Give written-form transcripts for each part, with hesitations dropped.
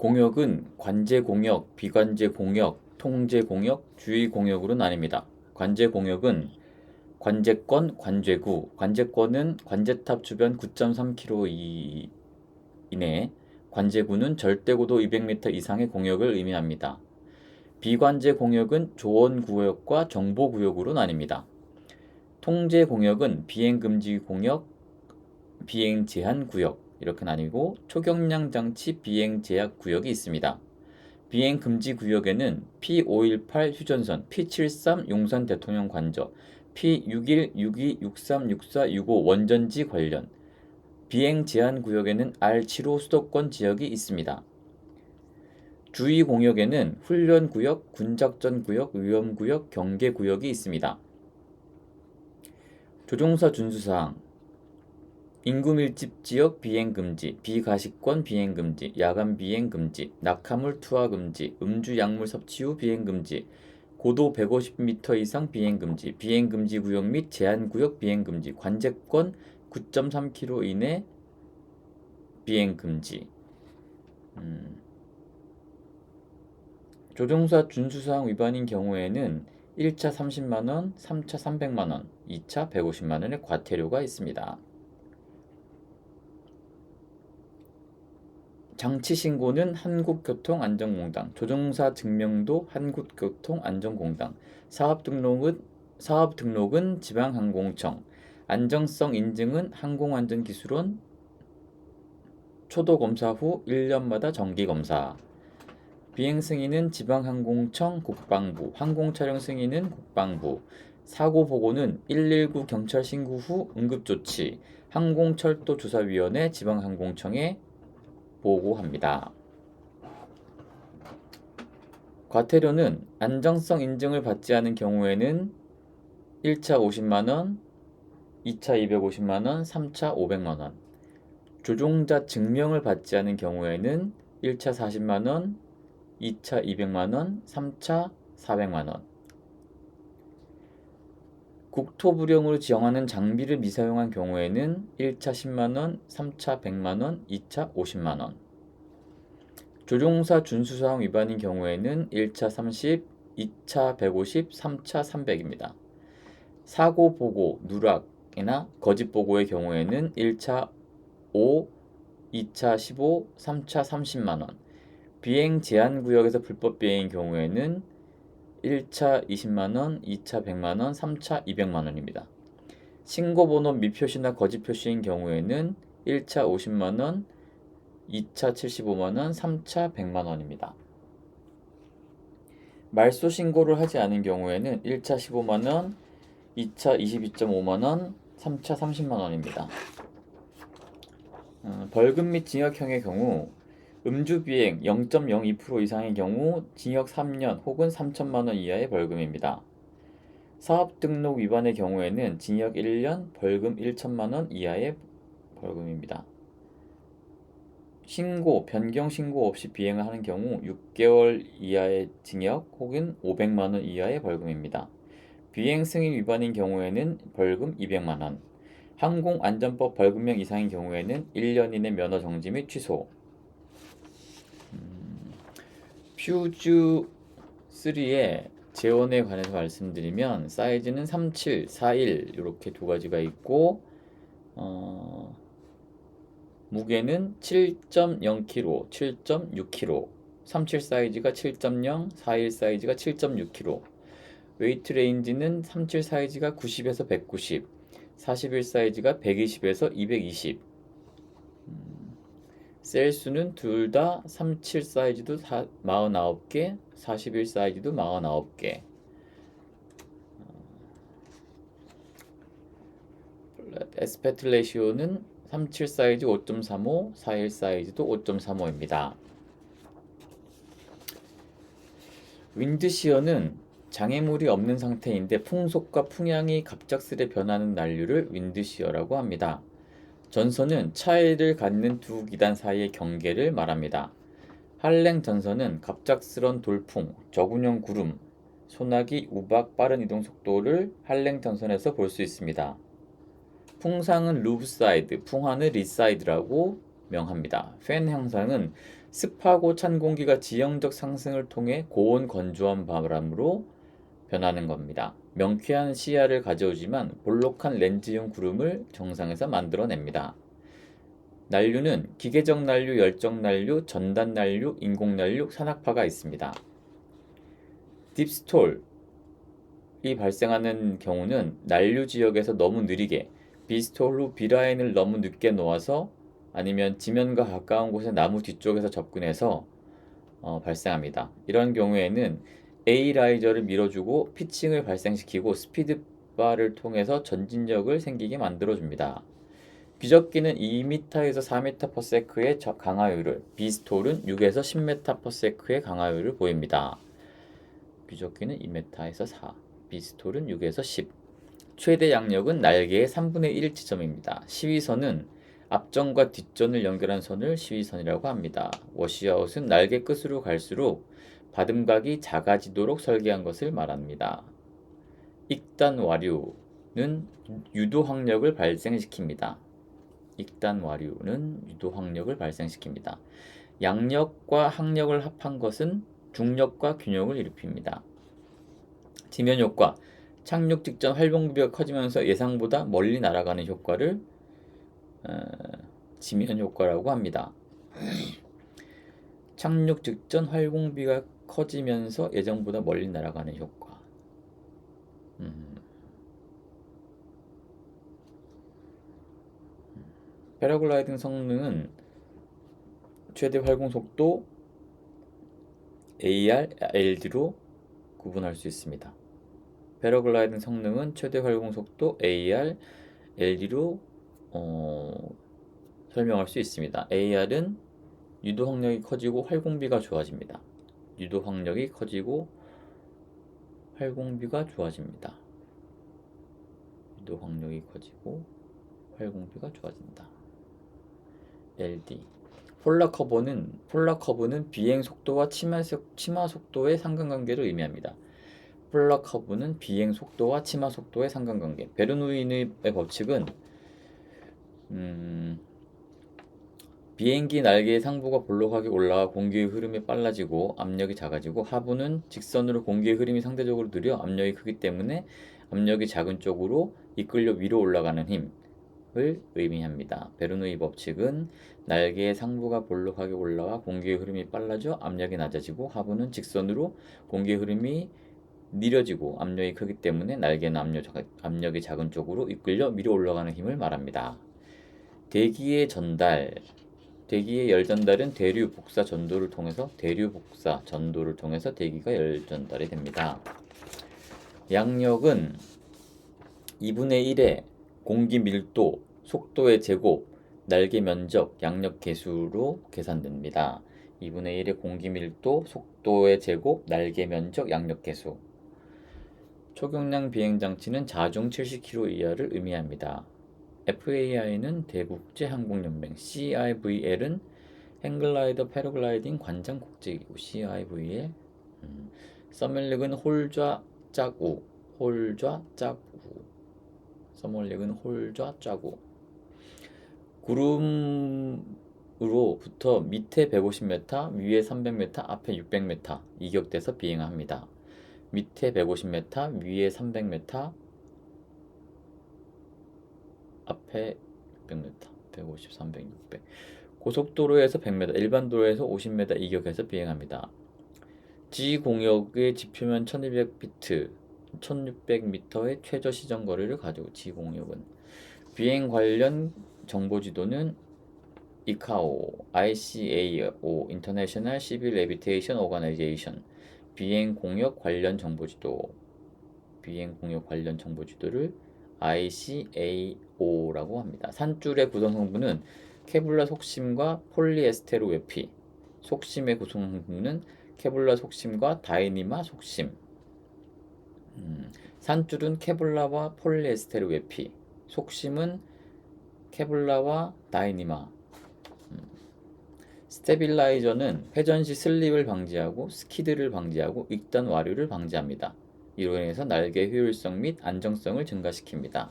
공역은 관제 공역, 비관제 공역, 통제 공역, 주의 공역으로 나뉩니다. 관제 공역은 관제권, 관제구. 관제권은 관제탑 주변 9.3km 이내, 관제구는 절대고도 200m 이상의 공역을 의미합니다. 비관제 공역은 조언구역과 정보구역으로 나뉩니다. 통제 공역은 비행금지 공역, 비행제한구역 이렇게 나뉘고 초경량 장치 비행제약 구역이 있습니다. 비행금지 구역에는 P518 휴전선, P73 용산 대통령 관저, P61, 62, 63, 64, 65 원전지 관련, 비행 제한 구역에는 R75 수도권 지역이 있습니다. 주의 공역에는 훈련 구역, 군작전 구역, 위험 구역, 경계 구역이 있습니다. 조종사 준수사항 인구 밀집 지역 비행 금지, 비가시권 비행 금지, 야간 비행 금지, 낙하물 투하 금지, 음주 약물 섭취 후 비행 금지, 고도 150m 이상 비행 금지, 비행 금지 구역 및 제한 구역 비행 금지, 관제권 9.3km 이내 비행 금지. 조종사 준수사항 위반인 경우에는 1차 30만원, 3차 300만원, 2차 150만원의 과태료가 있습니다. 장치 신고는 한국교통안전공단, 조종사 증명도 한국교통안전공단, 사업 등록은 지방항공청, 안정성 인증은 항공안전기술원, 초도검사 후 1년마다 정기검사, 비행 승인은 지방항공청 국방부, 항공촬영 승인은 국방부, 사고 보고는 119 경찰 신고 후 응급조치, 항공철도조사위원회 지방항공청에 보고합니다. 과태료는 안정성 인증을 받지 않은 경우에는 1차 50만원, 2차 250만원, 3차 500만원, 조종자 증명을 받지 않은 경우에는 1차 40만원, 2차 200만원, 3차 400만원, 국토부령으로 지정하는 장비를 미사용한 경우에는 1차 10만원, 3차 100만원, 2차 50만원, 조종사 준수사항 위반인 경우에는 1차 30, 2차 150, 3차 300입니다. 사고 보고, 누락이나 거짓 보고의 경우에는 1차 5, 2차 15, 3차 30만원, 비행 제한 구역에서 불법 비행인 경우에는 1차 20만원, 2차 100만원, 3차 200만원입니다. 신고번호 미표시나 거짓 표시인 경우에는 1차 50만원, 2차 75만원, 3차 100만원입니다. 말소 신고를 하지 않은 경우에는 1차 15만원, 2차 22.5만원, 3차 30만원입니다. 벌금 및 징역형의 경우 음주비행 0.02% 이상의 경우 징역 3년 혹은 3천만원 이하의 벌금입니다. 사업등록 위반의 경우에는 징역 1년, 벌금 1천만원 이하의 벌금입니다. 변경 신고 없이 비행을 하는 경우 6개월 이하의 징역 혹은 500만원 이하의 벌금입니다. 비행 승인 위반인 경우에는 벌금 200만원, 항공안전법 벌금형 이상인 경우에는 1년 이내 면허 정지 및 취소. 퓨즈 3의 재원에 관해서 말씀드리면 사이즈는 37, 41 이렇게 두 가지가 있고 무게는 7.0kg, 7.6kg, 37 사이즈가 7.0, 41 사이즈가 7.6kg. 웨이트 레인지는 37 사이즈가 90에서 190, 41 사이즈가 120에서 220. 셀 수는 둘 다 37 사이즈도 49개, 41 사이즈도 49개. 에스페트 레시오는 37 사이즈 5.35, 41 사이즈도 5.35입니다. 윈드시어는 장애물이 없는 상태인데 풍속과 풍향이 갑작스레 변하는 난류를 윈드시어라고 합니다. 전선은 차이를 갖는 두 기단 사이의 경계를 말합니다. 한랭 전선은 갑작스런 돌풍, 저군형 구름, 소나기, 우박, 빠른 이동 속도를 한랭 전선에서 볼 수 있습니다. 풍상은 루브사이드, 풍화는 리사이드라고 명합니다. 팬 현상은 습하고 찬 공기가 지형적 상승을 통해 고온 건조한 바람으로 변하는 겁니다. 명쾌한 시야를 가져오지만 볼록한 렌즈형 구름을 정상에서 만들어냅니다. 난류는 기계적 난류, 열적 난류, 전단 난류, 인공 난류, 산악파가 있습니다. 딥스톨이 발생하는 경우는 난류 지역에서 너무 느리게 비스톨 후 B라인을 너무 늦게 놓아서 아니면 지면과 가까운 곳의 나무 뒤쪽에서 접근해서 발생합니다. 이런 경우에는 A 라이저를 밀어주고 피칭을 발생시키고 스피드바를 통해서 전진력을 생기게 만들어줍니다. 귀적기는 2m에서 4m/s의 강하율을, 비스톨은 6에서 10m/s의 강하율을 보입니다. 귀적기는 2m에서 4, 비스톨은 6에서 10. 최대 양력은 날개의 3분의 1 지점입니다. 시위선은 앞전과 뒷전을 연결한 선을 시위선이라고 합니다. 워시아웃은 날개 끝으로 갈수록 받음각이 작아지도록 설계한 것을 말합니다. 익단 와류는 유도 확력을 발생시킵니다. 익단 와류는 유도 확력을 발생시킵니다. 양력과 항력을 합한 것은 중력과 균형을 일으킵니다. 지면 효과, 착륙 직전 활동비가 커지면서 예상보다 멀리 날아가는 효과를 지면 효과라고 합니다. 착륙 직전 활공비가 커지면서 예정보다 멀리 날아가는 효과. 패러글라이딩 성능은 최대 활공 속도 AR, LD로 구분할 수 있습니다. 패러글라이딩 성능은 최대 활공 속도 AR, LD로 설명할 수 있습니다. AR은 유도 확력이 커지고 활공비가 좋아집니다. 유도 확력이 커지고 활공비가 좋아집니다. 유도 확력이 커지고 활공비가 좋아진다. LD 폴라 커브는 비행 속도와 치마 속도의 상관관계를 의미합니다. 폴라 커브는 비행 속도와 치마 속도의 상관관계. 베르노이의 법칙은 비행기 날개의 상부가 볼록하게 올라가 공기의 흐름이 빨라지고 압력이 작아지고 하부는 직선으로 공기의 흐름이 상대적으로 느려 압력이 크기 때문에 압력이 작은 쪽으로 이끌려 위로 올라가는 힘을 의미합니다. 베르노이 법칙은 날개의 상부가 볼록하게 올라와 공기의 흐름이 빨라져 압력이 낮아지고 하부는 직선으로 공기의 흐름이 느려지고 압력이 크기 때문에 날개는 압력이 작은 쪽으로 이끌려 위로 올라가는 힘을 말합니다. 대기의 열 전달은 대류 복사 전도를 통해서 대기가 열 전달이 됩니다. 양력은 2분의 1의 공기 밀도, 속도의 제곱, 날개 면적, 양력 개수로 계산됩니다. 2분의 1의 공기 밀도, 속도의 제곱, 날개 면적, 양력 개수. 초경량 비행 장치는 자중 70km 이하를 의미합니다. FAI는 대국제 항공연맹, CIVL은 행글라이더 패러글라이딩 관장 국제기구 CIVL, 서멀릭은 홀좌 짝우, 서멀릭은 홀좌 짜구. 구름으로부터 밑에 150m, 위에 300m, 앞에 600m 이격돼서 비행합니다. 밑에 150m, 위에 300m, 앞에 600m, 150, 300, 600. 고속도로에서 100m, 일반 도로에서 50m 이격해서 비행합니다. G공역의 지표면 1200피트, 1600m의 최저 시정 거리를 가지고 G공역은 비행 관련 정보지도는 ICAO, International Civil Aviation Organization, 비행 공역 관련 정보지도를 ICAO라고 합니다. 산줄의 구성 성분은 케블라 속심과 폴리에스테르 외피. 속심의 구성 성분은 케블라 속심과 다이니마 속심. 산줄은 케블라와 폴리에스테르 외피. 속심은 케블라와 다이니마. 스테빌라이저는 회전 시 슬립을 방지하고 스키드를 방지하고 익단 와류를 방지합니다. 이로 인해서 날개 효율성 및 안정성을 증가시킵니다.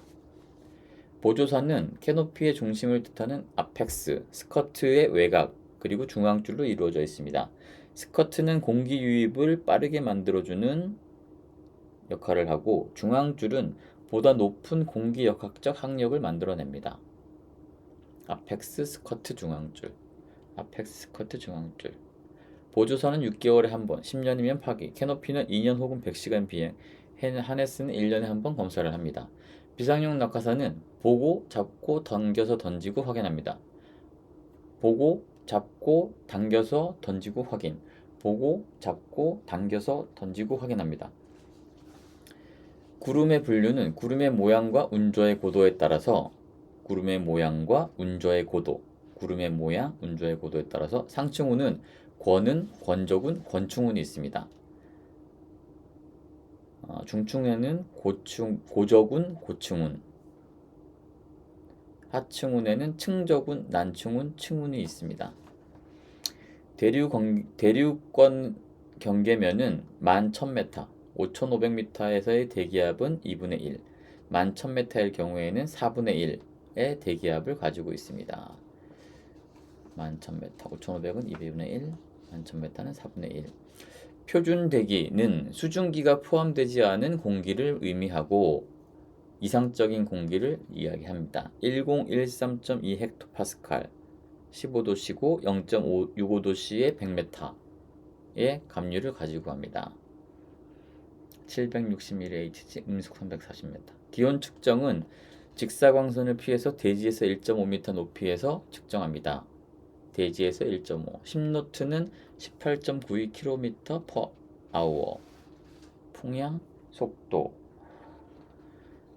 보조사는 캐노피의 중심을 뜻하는 아펙스, 스커트의 외곽, 그리고 중앙줄로 이루어져 있습니다. 스커트는 공기 유입을 빠르게 만들어주는 역할을 하고 중앙줄은 보다 높은 공기 역학적 항력을 만들어냅니다. 아펙스 스커트 중앙줄, 아펙스 스커트 중앙줄. 보조선은 6개월에 한 번, 10년이면 파기, 캐노피는 2년 혹은 100시간 비행, 하네스는 1년에 한 번 검사를 합니다. 비상용 낙하산은 보고, 잡고, 당겨서 던지고 확인합니다. 보고, 잡고, 당겨서 던지고 확인. 보고, 잡고, 당겨서 던지고 확인합니다. 구름의 분류는 구름의 모양과 운조의 고도에 따라서 구름의 모양과 운조의 고도, 구름의 모양, 운조의 고도에 따라서 상층운은 권은, 권적운, 권충운이 있습니다. 중층운에는 고적운, 고층운, 하층운에는 층적운, 난층운, 층운이 있습니다. 대륙권 경계면은 11,000m, 5,500m에서의 대기압은 2분의 1, 11,000m일 경우에는 4분의 1의 대기압을 가지고 있습니다. 11,000m, 5,500은 2분의 1, 11,000m는 4분의 1. 표준 대기는 수증기가 포함되지 않은 공기를 의미하고 이상적인 공기를 이야기합니다. 1013.2 헥토파스칼, 15도씨고 0.65도씨의 100m의 감류를 가지고 합니다. 760mHz, 음속 340m. 기온 측정은 직사광선을 피해서 대지에서 1.5m 높이에서 측정합니다. 대지에서 1.5. 10노트는 18.92km/h. 풍향, 속도.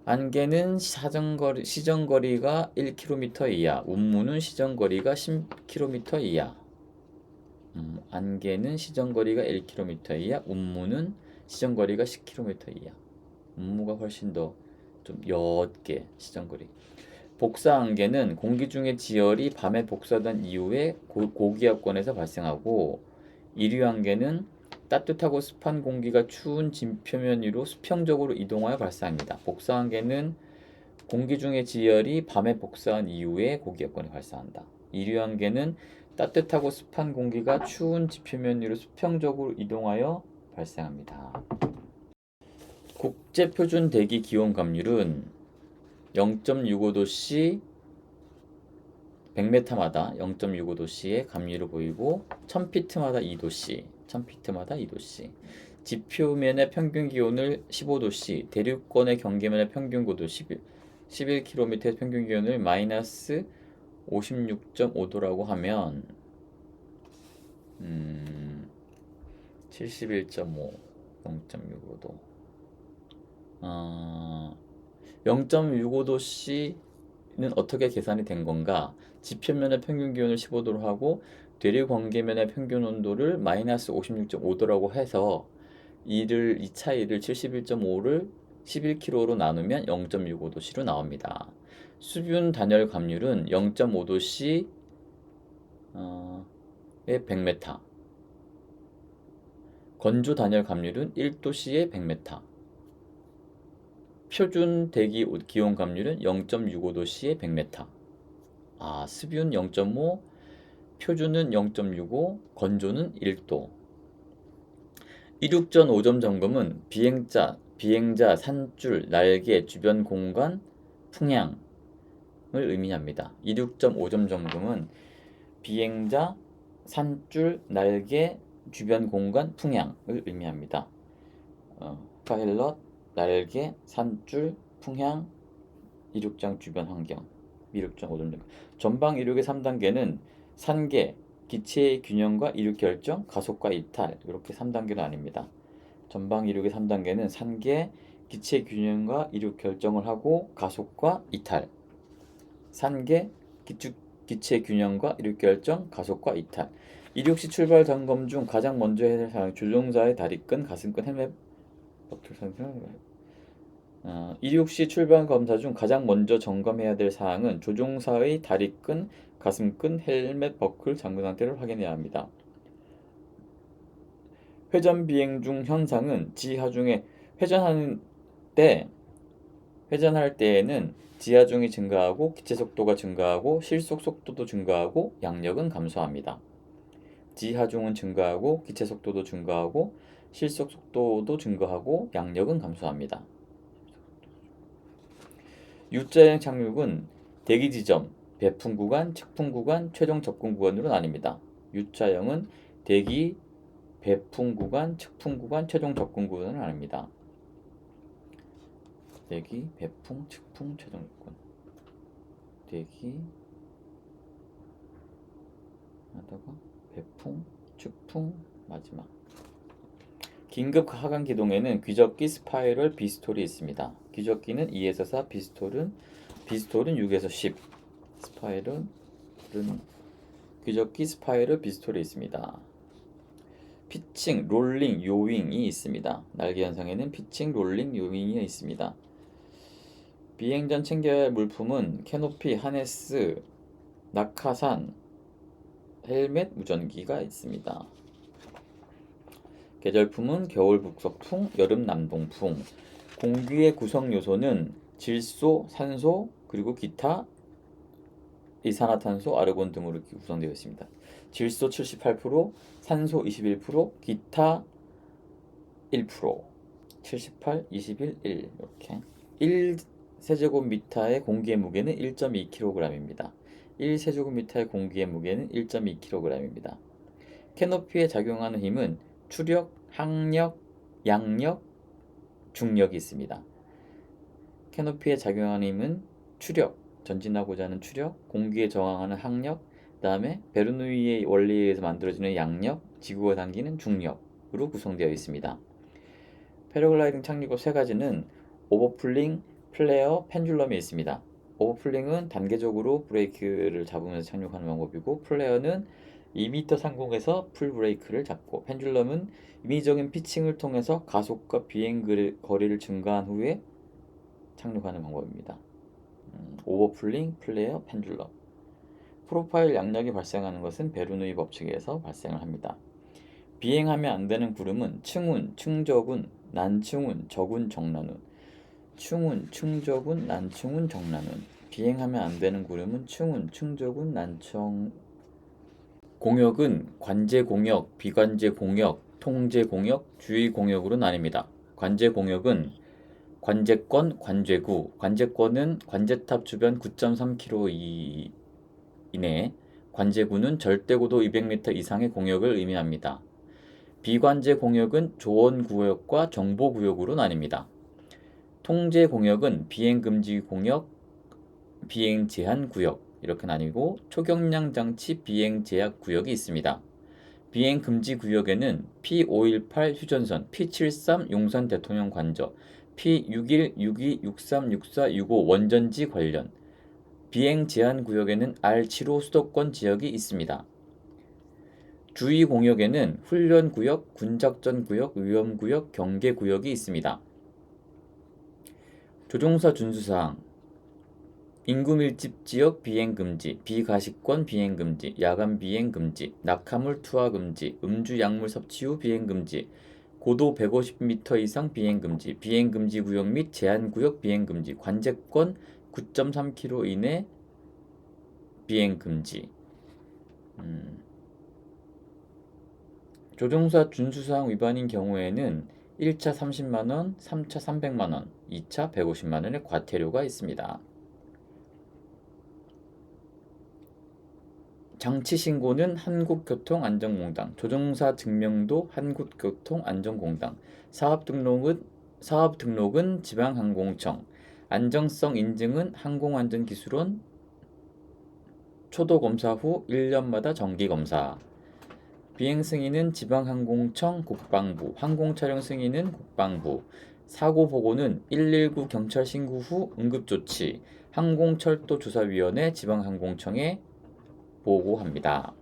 안개는 시정거리가 1km 이하, 운무는 시정거리가 10km 이하. 안개는 시정거리가 1km 이하, 운무는 시정거리가 10km 이하. 운무가 훨씬 더 좀 옅게 시정거리. 복사 안개는 공기 중의 지열이 밤에 복사된 이후에 고기압권에서 발생하고, 이류 안개는 따뜻하고 습한 공기가 추운 진표면 위로 수평적으로 이동하여 발생합니다. 복사 안개는 공기 중의 지열이 밤에 복사한 이후에 고기압권에 발생한다. 이류 안개는 따뜻하고 습한 공기가 추운 지표면 위로 수평적으로 이동하여 발생합니다. 국제표준 대기 기온 감률은 0.65도씨 100m마다 0.65도씨의 감률을 보이고 1000피트마다 2도씨, 1000피트마다 2도씨. 지표면의 평균 기온을 15도씨, 대륙권의 경계면의 평균 고도 11km의 평균 기온을 마이너스 56.5도라고 하면 71.5, 0.65도. 0.65도씨는 어떻게 계산이 된 건가? 지표면의 평균 기온을 15도로 하고 대륙 관계면의 평균 온도를 마이너스 56.5도라고 해서 이 차이를 71.5를 11kg로 나누면 0.65도씨로 나옵니다. 수분 단열 감률은 0.5도씨의 100m, 건조 단열 감률은 1도씨의 100m, 표준 대기 기온 감률은 0.65도씨의 100m. 습유는 0.5, 표준은 0.65, 건조는 1도. 이륙전 5점 점검은 비행자, 산줄, 날개, 주변 공간, 풍향을 의미합니다. 이륙점 5점 점검은 비행자, 산줄, 날개, 주변 공간, 풍향을 의미합니다. 파일럿, 날개, 산줄, 풍향, 이륙장 주변 환경, 이륙장 5점 점검. 전방 이륙의 3단계는 산계, 기체의 균형과 이륙 결정, 가속과 이탈, 이렇게 3단계로 나뉩니다. 전방 이륙의 3단계는 산계, 기체 균형과 이륙 결정을 하고 가속과 이탈. 산계, 기체 균형과 이륙 결정, 가속과 이탈. 이륙 시 출발 점검 중 가장 먼저 해야 할 사항, 조종사의 다리끈, 가슴끈, 헬멧 버클 이륙 시 출발 검사 중 가장 먼저 점검해야 될 사항은 조종사의 다리끈, 가슴끈, 헬멧 버클 잠근 상태를 확인해야 합니다. 회전 비행 중 현상은 지하중에 회전할 때에는 지하중이 증가하고 기체 속도가 증가하고 실속 속도도 증가하고 양력은 감소합니다. 지하중은 증가하고 기체 속도도 증가하고 실속 속도도 증가하고 양력은 감소합니다. U자형 착륙은 대기 지점, 배풍 구간, 측풍 구간, 최종 접근 구간으로 나뉩니다. U자형은 대기, 배풍 구간, 측풍 구간, 최종 접근 구간으로 나뉩니다. 대기, 배풍, 측풍, 최종 접근. 대기 하다가 배풍, 측풍, 마지막. 긴급 하강 기동에는 귀적기, 스파이럴, 비스톨이 있습니다. 귀적기는 2에서 4, 비스톨은 6에서 10. 스파이럴은 귀적기, 스파이럴, 비스톨이 있습니다. 피칭, 롤링, 요윙이 있습니다. 날개 현상에는 피칭, 롤링, 요윙이 있습니다. 비행 전 챙겨야 할 물품은 캐노피, 하네스, 낙하산, 헬멧, 무전기가 있습니다. 계절품은 겨울 북서풍, 여름 남동풍. 공기의 구성 요소는 질소, 산소, 그리고 기타 이산화탄소, 아르곤 등으로 구성되어 있습니다. 질소 78%, 산소 21%, 기타 1%. 78, 21, 1 이렇게. 1세제곱미터의 공기의 무게는 1.2kg입니다. 1세제곱미터의 공기의 무게는 1.2kg입니다. 캐노피에 작용하는 힘은 추력, 항력, 양력, 중력이 있습니다. 캐노피에 작용하는 힘은 추력, 전진하고자 하는 추력, 공기에 저항하는 항력, 그 다음에 베르누이의 원리에 의해서 만들어지는 양력, 지구가 당기는 중력으로 구성되어 있습니다. 패러글라이딩 착륙법 세 가지는 오버플링, 플레어, 펜듈럼이 있습니다. 오버플링은 단계적으로 브레이크를 잡으면서 착륙하는 방법이고, 플레어는 2m 상공에서 풀 브레이크를 잡고, 펜듈럼은 임의적인 피칭을 통해서 가속과 비행 거리를 증가한 후에 착륙하는 방법입니다. 오버플링, 플레어, 펜듈럼. 프로파일 양력이 발생하는 것은 베르누이 법칙에 의해서 발생을 합니다. 비행하면 안 되는 구름은 층운, 충적운, 난층운, 적운, 정난운. 충운, 충적운, 난층운, 정난운. 비행하면 안 되는 구름은 층운, 충적운, 난청. 공역은 관제 공역, 비관제 공역, 통제 공역, 주의 공역으로 나뉩니다. 관제 공역은 관제권, 관제구. 관제권은 관제탑 주변 9.3km 이내, 관제구는 절대고도 200m 이상의 공역을 의미합니다. 비관제 공역은 조언구역과 정보구역으로 나뉩니다. 통제 공역은 비행금지 공역, 비행제한구역 이렇게 나뉘고, 초경량 장치 비행제약 구역이 있습니다. 비행금지 구역에는 P518 휴전선, P73 용산 대통령 관저, P61, 62, 63, 64, 65 원전지 관련, 비행 제한 구역에는 R75 수도권 지역이 있습니다. 주의 공역에는 훈련 구역, 군작전 구역, 위험 구역, 경계 구역이 있습니다. 조종사 준수사항. 인구 밀집 지역 비행 금지, 비가시권 비행 금지, 야간 비행 금지, 낙하물 투하 금지, 음주 약물 섭취 후 비행 금지, 고도 150m 이상 비행 금지, 비행 금지 구역 및 제한 구역 비행 금지, 관제권 9.3km 이내 비행 금지. 조종사 준수사항 위반인 경우에는 1차 30만원, 3차 300만원, 2차 150만원의 과태료가 있습니다. 장치 신고는 한국교통안전공단, 조종사 증명도 한국교통안전공단, 사업 등록은 지방항공청, 안정성 인증은 항공안전기술원, 초도검사 후 1년마다 정기검사. 비행 승인은 지방항공청, 국방부, 항공촬영 승인은 국방부, 사고 보고는 119 경찰 신고 후 응급조치, 항공철도조사위원회 지방항공청에 보고합니다.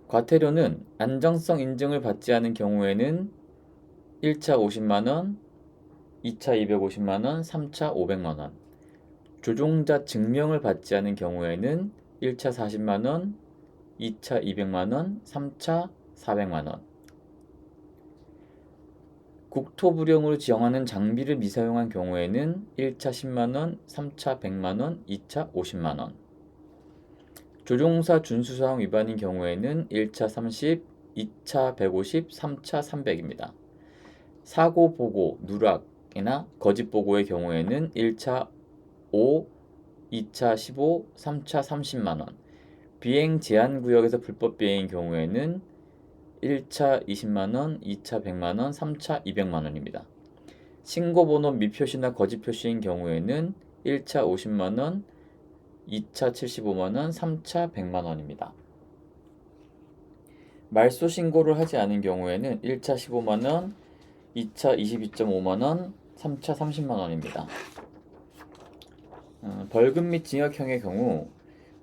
과태료는 안정성 인증을 받지 않은 경우에는 1차 50만원, 2차 250만원, 3차 500만원. 조종자 증명을 받지 않은 경우에는 1차 40만원, 2차 200만원, 3차 400만원. 국토부령으로 지정하는 장비를 미사용한 경우에는 1차 10만원, 3차 100만원, 2차 50만원. 조종사 준수사항 위반인 경우에는 1차 30, 2차 150, 3차 300입니다. 사고 보고, 누락이나 거짓 보고의 경우에는 1차 5, 2차 15, 3차 30만 원. 비행 제한 구역에서 불법 비행인 경우에는 1차 20만 원, 2차 100만 원, 3차 200만 원입니다. 신고번호 미표시나 거짓 표시인 경우에는 1차 50만 원, 2차 75만 원, 3차 100만 원입니다. 말소 신고를 하지 않은 경우에는 1차 15만 원, 2차 22.5만 원, 3차 30만 원입니다. 벌금 및 징역형의 경우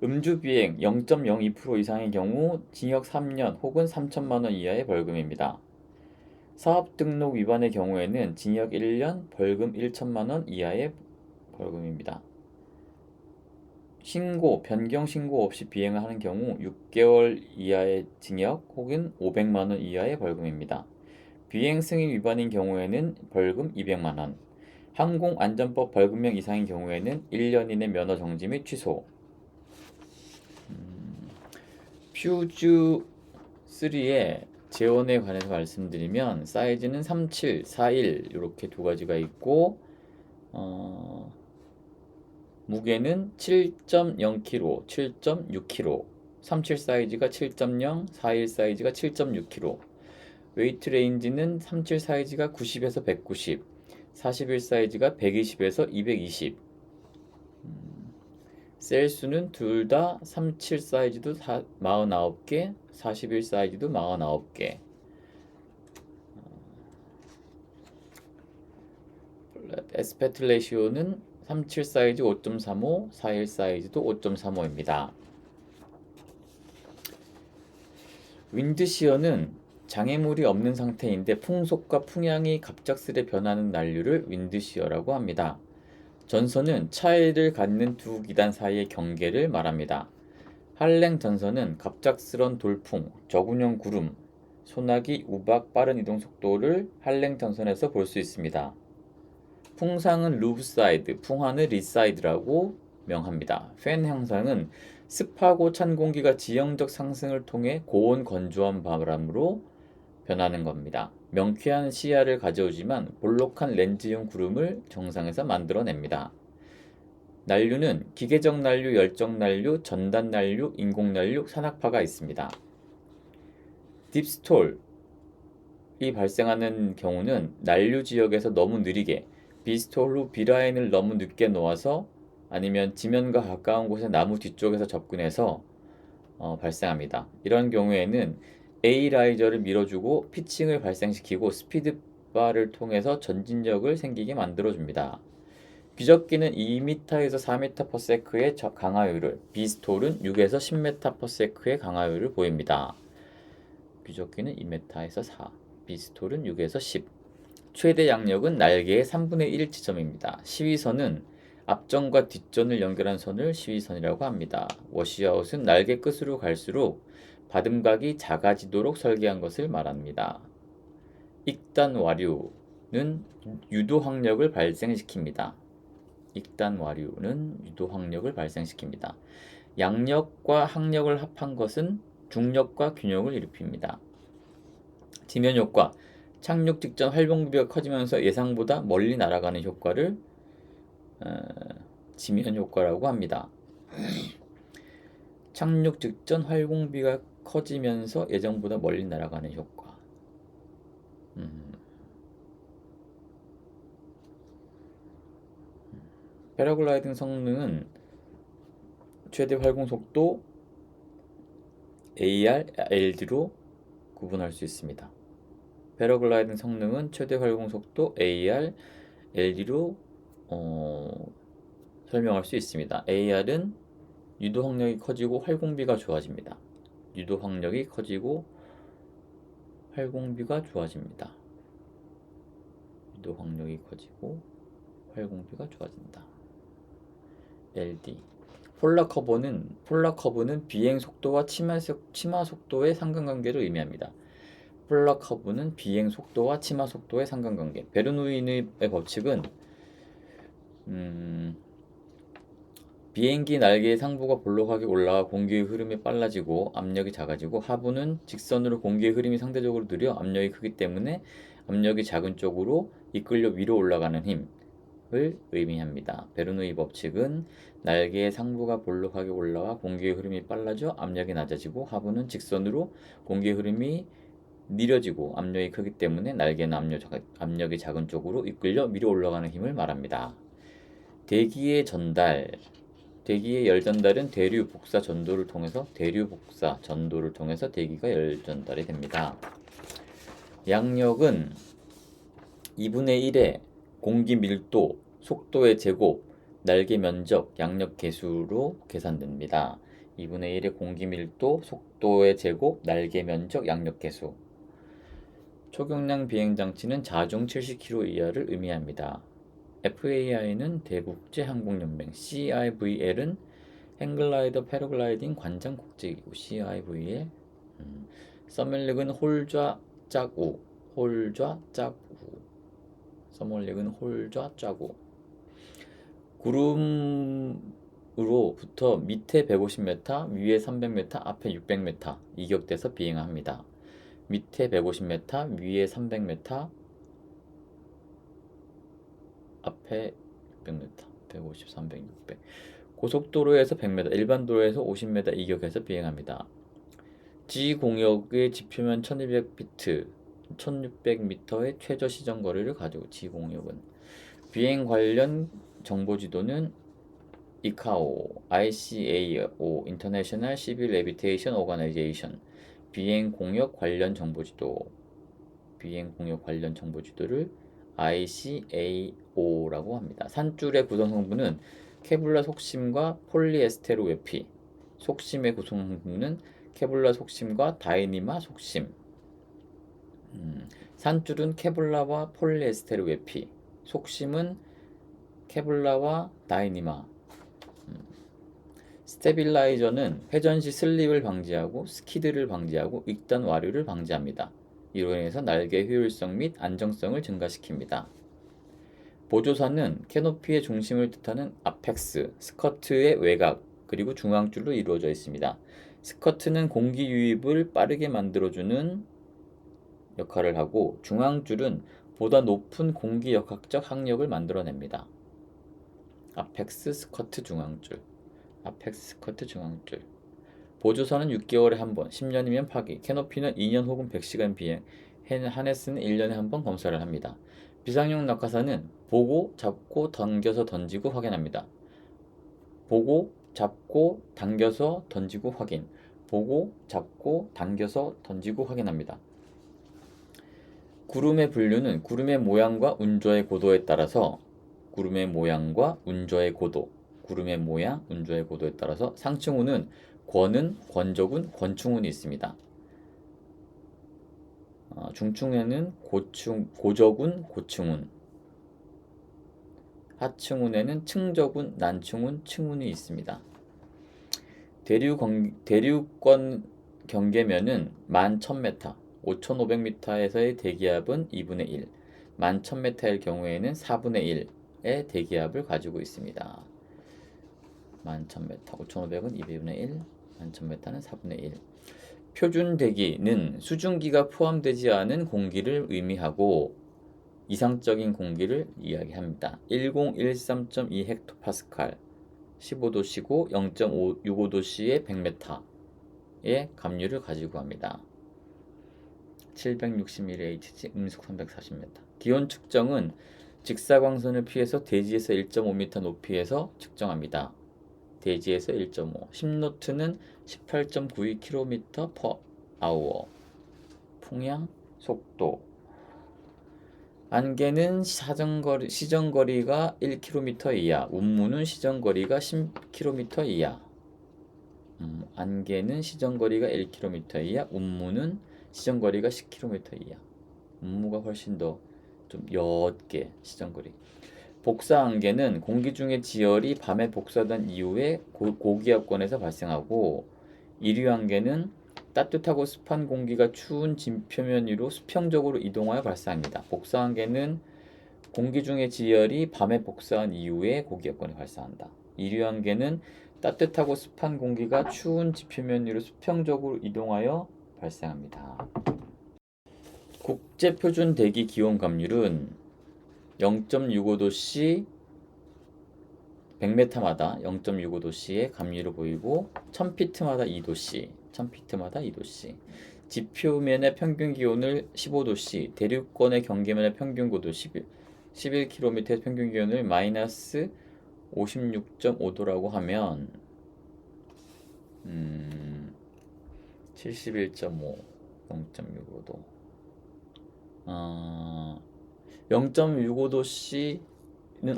음주 비행 0.02% 이상의 경우 징역 3년 혹은 3천만 원 이하의 벌금입니다. 사업 등록 위반의 경우에는 징역 1년, 벌금 1천만 원 이하의 벌금입니다. 신고, 변경 신고 없이 비행을 하는 경우 6개월 이하의 징역 혹은 500만 원 이하의 벌금입니다. 비행 승인 위반인 경우에는 벌금 200만 원. 항공안전법 벌금형 이상인 경우에는 1년 이내 면허 정지 및 취소. 퓨즈 3의 재원에 관해서 말씀드리면 사이즈는 37, 41 이렇게 두 가지가 있고 무게는 7.0kg, 7.6kg, 37 사이즈가 7.0, 41 사이즈가 7.6kg. 웨이트 레인지는 37 사이즈가 90에서 190, 41 사이즈가 120에서 220. 셀 수는 둘 다 37 사이즈도 49개, 41 사이즈도 49개. 에스페트 레이시오는 37 사이즈 5.35, 41 사이즈도 5.35입니다. 윈드시어는 장애물이 없는 상태인데 풍속과 풍향이 갑작스레 변하는 난류를 윈드시어라고 합니다. 전선은 차이를 갖는 두 기단 사이의 경계를 말합니다. 한랭 전선은 갑작스런 돌풍, 저군형 구름, 소나기, 우박, 빠른 이동 속도를 한랭 전선에서 볼 수 있습니다. 풍상은 루브사이드, 풍화는 리사이드라고 명합니다. 팬 현상은 습하고 찬 공기가 지형적 상승을 통해 고온 건조한 바람으로 변하는 겁니다. 명쾌한 시야를 가져오지만 볼록한 렌즈형 구름을 정상에서 만들어냅니다. 난류는 기계적 난류, 열적 난류, 전단 난류, 인공 난류, 산악파가 있습니다. 딥스톨이 발생하는 경우는 난류 지역에서 너무 느리게 B스톨 후 B라인을 너무 늦게 놓아서 아니면 지면과 가까운 곳의 나무 뒤쪽에서 접근해서 발생합니다. 이런 경우에는 A 라이저를 밀어주고 피칭을 발생시키고 스피드바를 통해서 전진력을 생기게 만들어줍니다. 귀적기는 2m에서 4m/s의 강하율을, B스톨은 6에서 10m/s의 강하율을 보입니다. 귀적기는 2m에서 4, B스톨은 6에서 10. 최대 양력은 날개의 3분의 1 지점입니다. 시위선은 앞전과 뒷전을 연결한 선을 시위선이라고 합니다. 워시아웃은 날개 끝으로 갈수록 받음각이 작아지도록 설계한 것을 말합니다. 익단 와류는 유도 항력을 발생시킵니다. 익단 와류는 유도 항력을 발생시킵니다. 양력과 항력을 합한 것은 중력과 균형을 일으킵니다. 지면 효과, 착륙 직전 활동비가 커지면서 예상보다 멀리 날아가는 효과를 지면 효과라고 합니다. 착륙 직전 활공비가 커지면서 예정보다 멀리 날아가는 효과. 패러글라이딩 성능은 최대 활공 속도 AR, LD로 구분할 수 있습니다. 패러글라이딩 성능은 최대 활공 속도 AR, LD로 설명할 수 있습니다. AR은 유도 항력이 커지고 활공비가 좋아집니다. 유도 항력이 커지고 활공비가 좋아집니다. 유도 항력이 커지고 활공비가 좋아진다. LD 폴라 커브는 비행 속도와 치마 속도의 상관관계를 의미합니다. 폴라 커브는 비행 속도와 치마 속도의 상관관계. 베르노인의 법칙은 비행기 날개의 상부가 볼록하게 올라와 공기의 흐름이 빨라지고 압력이 작아지고 하부는 직선으로 공기의 흐름이 상대적으로 느려 압력이 크기 때문에 압력이 작은 쪽으로 이끌려 위로 올라가는 힘을 의미합니다. 베르누이 법칙은 날개의 상부가 볼록하게 올라와 공기의 흐름이 빨라져 압력이 낮아지고 하부는 직선으로 공기의 흐름이 느려지고 압력이 크기 때문에 날개는 압력이 작은 쪽으로 이끌려 위로 올라가는 힘을 말합니다. 대기의 전달 대기의 열 전달은 대류 복사 전도를 통해서 대기가 열 전달이 됩니다. 양력은 2분의 1의 공기 밀도, 속도의 제곱, 날개 면적, 양력 개수로 계산됩니다. 2분의 1의 공기 밀도, 속도의 제곱, 날개 면적, 양력 개수. 초경량 비행 장치는 자중 70km 이하를 의미합니다. FAI는 대국제 항공연맹, CIVL은 행글라이더 패러글라이딩 관장 국제기구 CIVL, 서멀릭은 홀좌 짝우, 서멀릭은 홀좌 짜구. 구름으로부터 밑에 150m, 위에 300m, 앞에 600m 이격돼서 비행합니다. 밑에 150m, 위에 300m, 앞에 600m, 150, 300, 600. 고속도로에서 100m, 일반 도로에서 50m 이격해서 비행합니다. G공역의 지표면 1200피트, 1600m의 최저 시정거리를 가지고 G공역은 비행 관련 정보지도는 ICAO, International Civil Aviation Organization, 비행 공역 관련 정보지도를 ICAO라고 합니다. 산줄의 구성 성분은 케블라 속심과 폴리에스테르 외피. 속심의 구성 성분은 케블라 속심과 다이니마 속심. 산줄은 케블라와 폴리에스테르 외피. 속심은 케블라와 다이니마. 스테빌라이저는 회전 시 슬립을 방지하고 스키드를 방지하고 익단 와류를 방지합니다. 이로 인해서 날개 효율성 및 안정성을 증가시킵니다. 보조선은 캐노피의 중심을 뜻하는 아펙스, 스커트의 외곽, 그리고 중앙줄로 이루어져 있습니다. 스커트는 공기 유입을 빠르게 만들어주는 역할을 하고 중앙줄은 보다 높은 공기 역학적 항력을 만들어냅니다. 아펙스, 스커트, 중앙줄. 보조선은 6개월에 한 번, 10년이면 파기, 캐노피는 2년 혹은 100시간 비행, 하네스는 1년에 한 번 검사를 합니다. 비상용 낙하산은 보고, 잡고, 당겨서 던지고 확인합니다. 보고, 잡고, 당겨서 던지고 확인. 보고, 잡고, 당겨서 던지고 확인합니다. 구름의 분류는 구름의 모양과 운조의 고도에 따라서 상층운은 권은, 권적운, 권충운이 있습니다. 중층운에는 고적운, 고층운, 하층운에는 층적운, 난층운, 층운이 있습니다. 대류권 경계면은 11,000m, 5,500m에서의 대기압은 2분의 1, 11,000m일 경우에는 4분의 1의 대기압을 가지고 있습니다. 11,000m, 5,500은 2분의 1, 11,000m는 4분의 1. 표준 대기는 수증기가 포함되지 않은 공기를 의미하고 이상적인 공기를 이야기합니다. 1013.2 헥토파스칼, 15도씨고 0.65도씨의 100m의 감류를 가지고 합니다. 761Hg, 음속 340m. 기온 측정은 직사광선을 피해서 대지에서 1.5m 높이에서 측정합니다. 대지에서 1.5. 10노트는 18.92km/h. 풍향, 속도. 안개는 시정거리가 1km 이하, 운무는 시정거리가 10km 이하. 안개는 시정거리가 1km 이하, 운무는 시정거리가 10km 이하. 운무가 훨씬 더 좀 옅게 시정거리. 복사 안개는 공기 중의 지열이 밤에 복사된 이후에 고기압권에서 발생하고, 이류 안개는 따뜻하고 습한 공기가 추운 진표면 위로 수평적으로 이동하여 발생합니다. 복사 안개는 공기 중의 지열이 밤에 복사한 이후에 고기압권에 발생한다. 이류한계는 따뜻하고 습한 공기가 추운 지표면 위로 수평적으로 이동하여 발생합니다. 국제표준 대기 기온 감률은 0.65도씨 100m마다 0.65도씨의 감률을 보이고 1000피트마다 2도씨, 1000피트마다 2도씨. 지표면의 평균 기온을 15도씨, 대륙권의 경계면의 평균 고도 11km의 평균 기온을 마이너스 56.5도라고 하면 71.5, 0.65도 0.65도씨는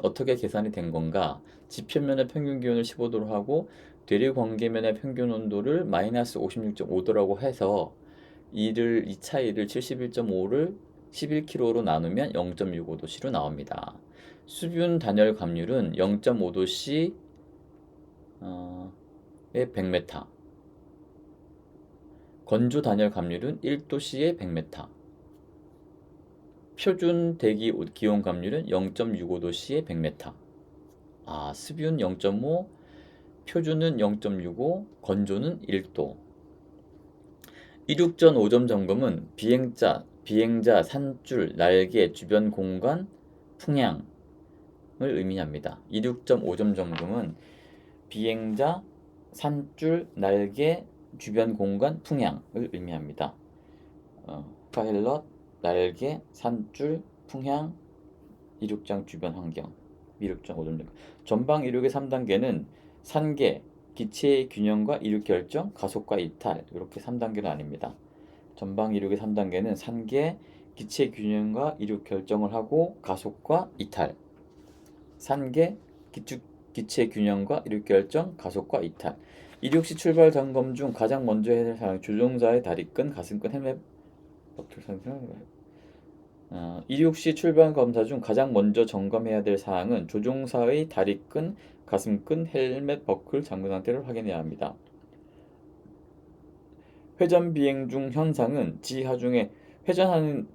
어떻게 계산이 된 건가? 지표면의 평균 기온을 15도로 하고 대륙 관계면의 평균 온도를 마이너스 56.5도라고 해서 이 차이를 71.5를 11kg로 나누면 0.65도씨로 나옵니다. 수분 단열 감률은 0.5도씨의 100m, 건조 단열 감률은 1도씨의 100m, 표준 대기 기온 감률은 0.65도씨의 100m. 습유는 0.5, 표준은 0.65, 건조는 1도. 이륙전 5점 점검은 비행자 산줄, 날개, 주변 공간, 풍향을 의미합니다. 이륙점 5점 점검은 비행자, 산줄, 날개, 주변 공간, 풍향을 의미합니다. 파일럿, 날개, 산줄, 풍향, 이륙장 주변 환경, 이륙장 5점 점검. 전방 이륙의 3단계는 산계, 기체의 균형과 이륙 결정, 가속과 이탈 이렇게 3단계로 나뉩니다. 전방 이륙의 3단계는 산계, 기체 균형과 이륙 결정을 하고 가속과 이탈. 산계, 기체 균형과 이륙 결정, 가속과 이탈. 이륙 시 출발 점검 중 가장 먼저 해야 할 사항 조종사의 다리끈, 가슴끈, 헬멧 버클 이륙 시 출발 검사 중 가장 먼저 점검해야 될 사항은 조종사의 다리끈, 가슴끈, 헬멧 버클 잠근 상태를 확인해야 합니다. 회전 비행 중 현상은 지하중에 회전할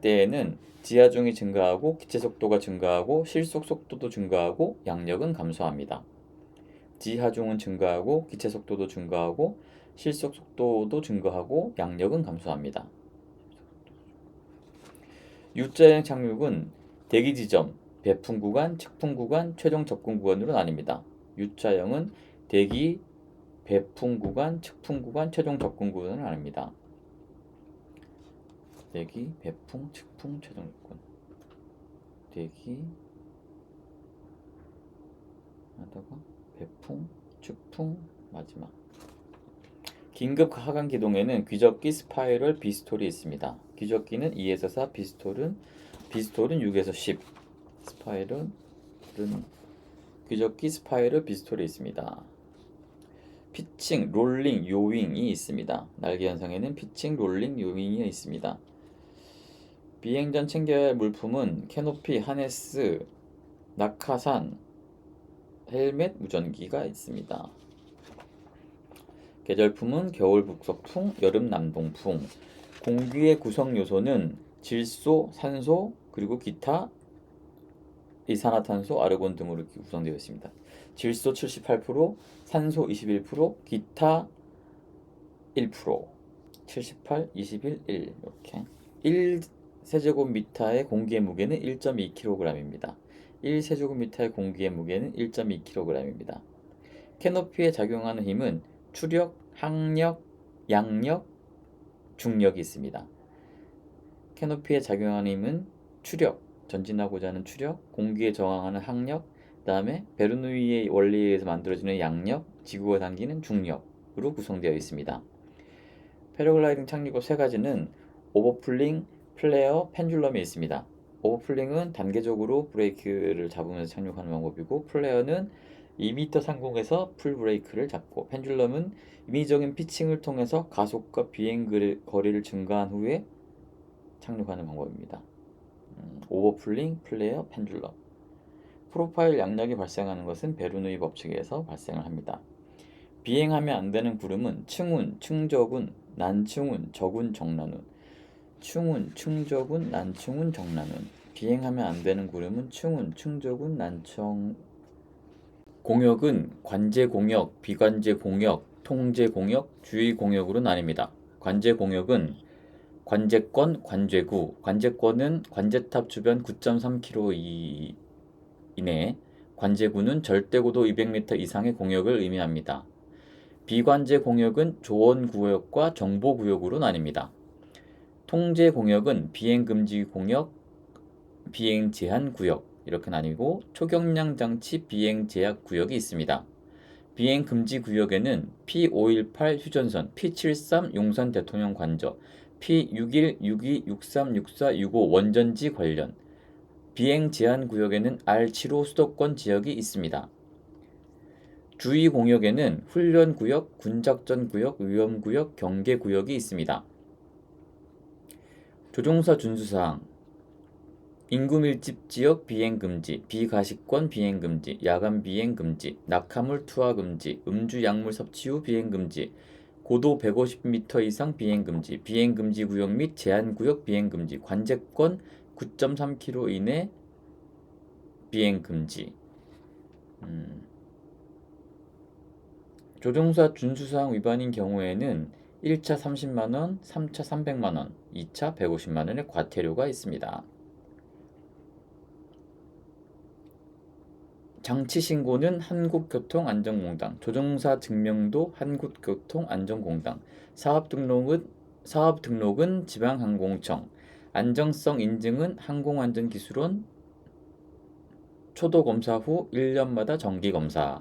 때에는 지하중이 증가하고 기체 속도가 증가하고 실속 속도도 증가하고 양력은 감소합니다. 지하중은 증가하고 기체 속도도 증가하고 실속 속도도 증가하고 양력은 감소합니다. U자형 착륙은 대기 지점, 배풍 구간, 측풍 구간, 최종 접근 구간으로 나뉩니다. U자형은 대기, 배풍 구간, 측풍 구간, 최종 접근 구간으로 나뉩니다. 대기, 배풍, 측풍, 최종 접근. 대기 하다가 배풍, 측풍, 마지막. 긴급 하강 기동에는 귀적기, 스파이럴, 비스톨이 있습니다. 귀적기는 2에서 4, 비스톨은 6에서 10. 스파이럴은 귀적기, 스파이럴, 비스톨이 있습니다. 피칭, 롤링, 요윙이 있습니다. 날개 현상에는 피칭, 롤링, 요윙이 있습니다. 비행 전 챙겨야 할 물품은 캐노피, 하네스, 낙하산, 헬멧, 무전기가 있습니다. 계절품은 겨울 북서풍, 여름 남동풍. 공기의 구성 요소는 질소, 산소, 그리고 기타 이산화탄소, 아르곤 등으로 구성되어 있습니다. 질소 78%, 산소 21%, 기타 1%. 78, 21, 1 이렇게. 1세제곱미터의 공기의 무게는 1.2kg입니다. 1세제곱미터의 공기의 무게는 1.2kg입니다. 캐노피에 작용하는 힘은 추력, 항력, 양력, 중력이 있습니다. 캐노피에 작용하는 힘은 추력, 전진하고자 하는 추력, 공기에 저항하는 항력, 그 다음에 베르누이의 원리에 의해서 만들어지는 양력, 지구가 당기는 중력으로 구성되어 있습니다. 패러글라이딩 착륙법 세 가지는 오버플링, 플레어, 펜듈럼이 있습니다. 오버플링은 단계적으로 브레이크를 잡으면서 착륙하는 방법이고, 플레어는 2m 상공에서 풀 브레이크를 잡고, 펜듈럼은 임의적인 피칭을 통해서 가속과 비행 거리를 증가한 후에 착륙하는 방법입니다. 오버플링, 플레어, 펜듈럼. 프로파일 양력이 발생하는 것은 베르누이 법칙에 의해서 발생을 합니다. 비행하면 안 되는 구름은 층운, 층적운, 난층운, 적운, 정난운. 층운, 층적운, 난층운, 정난운. 비행하면 안 되는 구름은 충운, 충족운, 난청. 공역은 관제 공역, 비관제 공역, 통제 공역, 주의 공역으로 나뉩니다. 관제 공역은 관제권, 관제구. 관제권은 관제탑 주변 9.3km 이내, 관제구는 절대고도 200m 이상의 공역을 의미합니다. 비관제 공역은 조언구역과 정보구역으로 나뉩니다. 통제 공역은 비행금지 공역, 비행제한구역 이렇게 나뉘고 초경량 장치 비행제약 구역이 있습니다. 비행금지 구역에는 P518 휴전선, P73 용산 대통령 관저, P61, 62, 63, 64, 65 원전지 관련, 비행 제한 구역에는 R75 수도권 지역이 있습니다. 주의 공역에는 훈련 구역, 군작전 구역, 위험 구역, 경계 구역이 있습니다. 조종사 준수사항 인구 밀집 지역 비행 금지, 비가시권 비행 금지, 야간 비행 금지, 낙하물 투하 금지, 음주 약물 섭취 후 비행 금지, 고도 150m 이상 비행 금지, 비행 금지 구역 및 제한 구역 비행 금지, 관제권 9.3km 이내 비행 금지. 조종사 준수사항 위반인 경우에는 1차 30만원, 3차 300만원, 2차 150만원의 과태료가 있습니다. 장치 신고는 한국교통안전공단, 조종사 증명도 한국교통안전공단, 사업 등록은 지방항공청, 안정성 인증은 항공안전기술원, 초도검사 후 1년마다 정기검사,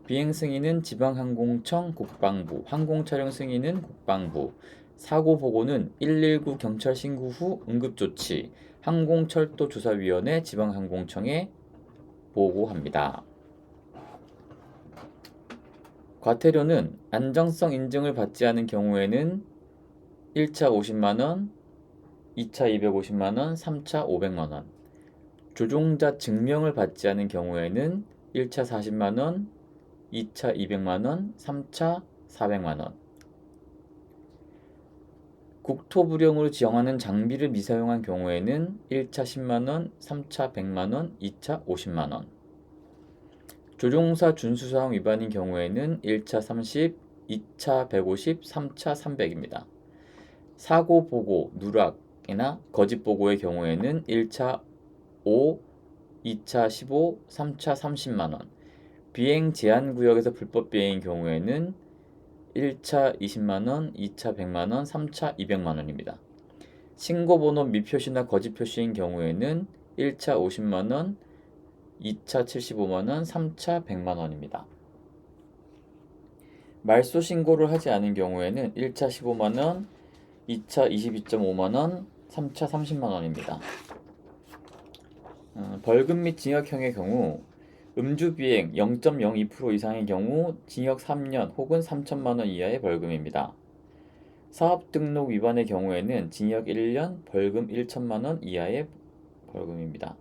비행 승인은 지방항공청 국방부, 항공촬영 승인은 국방부, 사고 보고는 119 경찰 신고 후 응급조치, 항공철도조사위원회 지방항공청에 보고합니다. 과태료는 안정성 인증을 받지 않은 경우에는 1차 50만원, 2차 250만원, 3차 500만원, 조종자 증명을 받지 않은 경우에는 1차 40만원, 2차 200만원, 3차 400만원, 국토부령으로 지정하는 장비를 미사용한 경우에는 1차 10만원, 3차 100만원, 2차 50만원, 조종사 준수사항 위반인 경우에는 1차 30, 2차 150, 3차 300입니다. 사고 보고, 누락이나 거짓 보고의 경우에는 1차 5, 2차 15, 3차 30만원, 비행 제한 구역에서 불법 비행인 경우에는 1차 20만원, 2차 100만원, 3차 200만원입니다. 신고번호 미표시나 거짓 표시인 경우에는 1차 50만원, 2차 75만원, 3차 100만원입니다. 말소 신고를 하지 않은 경우에는 1차 15만원, 2차 22.5만원, 3차 30만원입니다. 벌금 및 징역형의 경우 음주비행 0.02% 이상의 경우 징역 3년 혹은 3천만원 이하의 벌금입니다. 사업등록 위반의 경우에는 징역 1년, 벌금 1천만원 이하의 벌금입니다.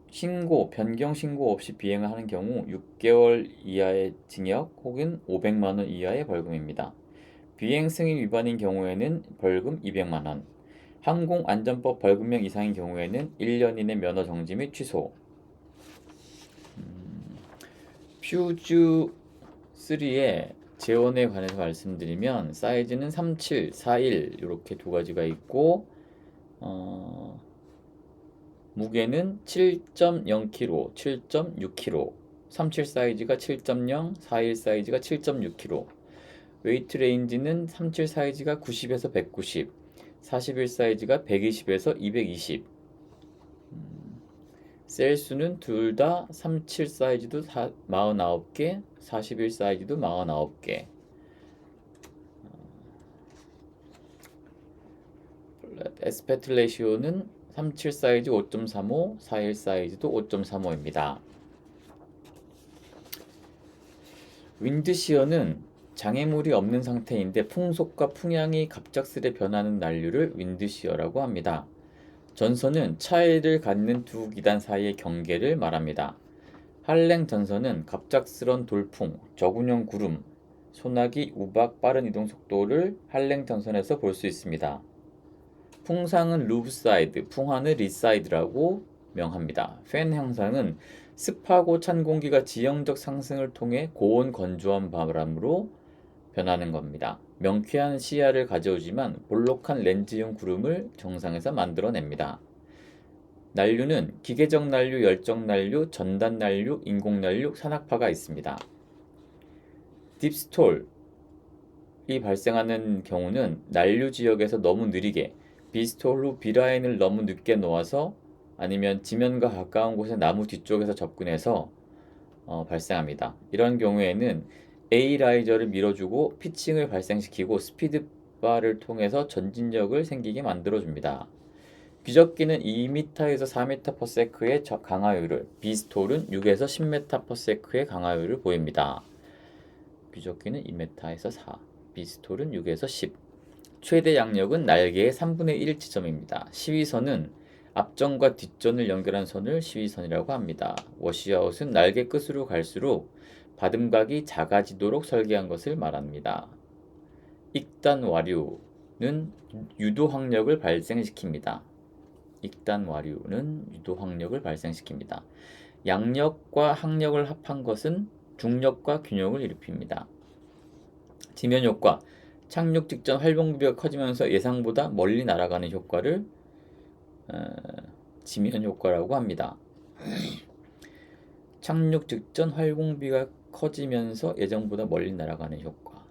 신고, 변경 신고 없이 비행을 하는 경우 6개월 이하의 징역 혹은 500만원 이하의 벌금입니다. 비행 승인 위반인 경우에는 벌금 200만원, 항공안전법 벌금형 이상인 경우에는 1년 이내 면허 정지 및 취소. 퓨즈 3의 재원에 관해서 말씀드리면 사이즈는 37, 41 이렇게 두 가지가 있고 무게는 7.0kg, 7.6kg, 37 사이즈가 7.0, 41 사이즈가 7.6kg. 웨이트 레인지는 37 사이즈가 90에서 190, 41 사이즈가 120에서 220. 셀 수는 둘 다 37 사이즈도 49개, 41 사이즈도 49개. 에스페트 레이시오는 37 사이즈 5.35, 41 사이즈도 5.35입니다. 윈드시어는 장애물이 없는 상태인데 풍속과 풍향이 갑작스레 변하는 난류를 윈드시어라고 합니다. 전선은 차이를 갖는 두 기단 사이의 경계를 말합니다. 한랭 전선은 갑작스런 돌풍, 저군형 구름, 소나기, 우박, 빠른 이동 속도를 한랭 전선에서 볼 수 있습니다. 풍상은 루프사이드, 풍화는 리사이드라고 명합니다. 팬 현상은 습하고 찬 공기가 지형적 상승을 통해 고온 건조한 바람으로 변하는 겁니다. 명쾌한 시야를 가져오지만 볼록한 렌즈형 구름을 정상에서 만들어냅니다. 난류는 기계적 난류, 열적 난류, 전단 난류, 인공 난류, 산악파가 있습니다. 딥스톨이 발생하는 경우는 난류 지역에서 너무 느리게 B스톨 후 B라인을 너무 늦게 놓아서 아니면 지면과 가까운 곳의 나무 뒤쪽에서 접근해서 발생합니다. 이런 경우에는 A 라이저를 밀어주고 피칭을 발생시키고 스피드바를 통해서 전진력을 생기게 만들어줍니다. 귀적기는 2m에서 4m/s의 강하율을, B스톨은 6에서 10m/s의 강하율을 보입니다. 귀적기는 2m에서 4, B스톨은 6에서 10. 최대 양력은 날개의 3분의 1 지점입니다. 시위선은 앞전과 뒷전을 연결한 선을 시위선이라고 합니다. 워시아웃은 날개 끝으로 갈수록 받음각이 작아지도록 설계한 것을 말합니다. 익단 와류는 유도 항력을 발생시킵니다. 익단 와류는 유도 항력을 발생시킵니다. 양력과 항력을 합한 것은 중력과 균형을 일으킵니다. 지면 효과, 착륙 직전 활동비가 커지면서 예상보다 멀리 날아가는 효과를 지면 효과라고 합니다. 착륙 직전 활공비가 커지면서 예정보다 멀리 날아가는 효과.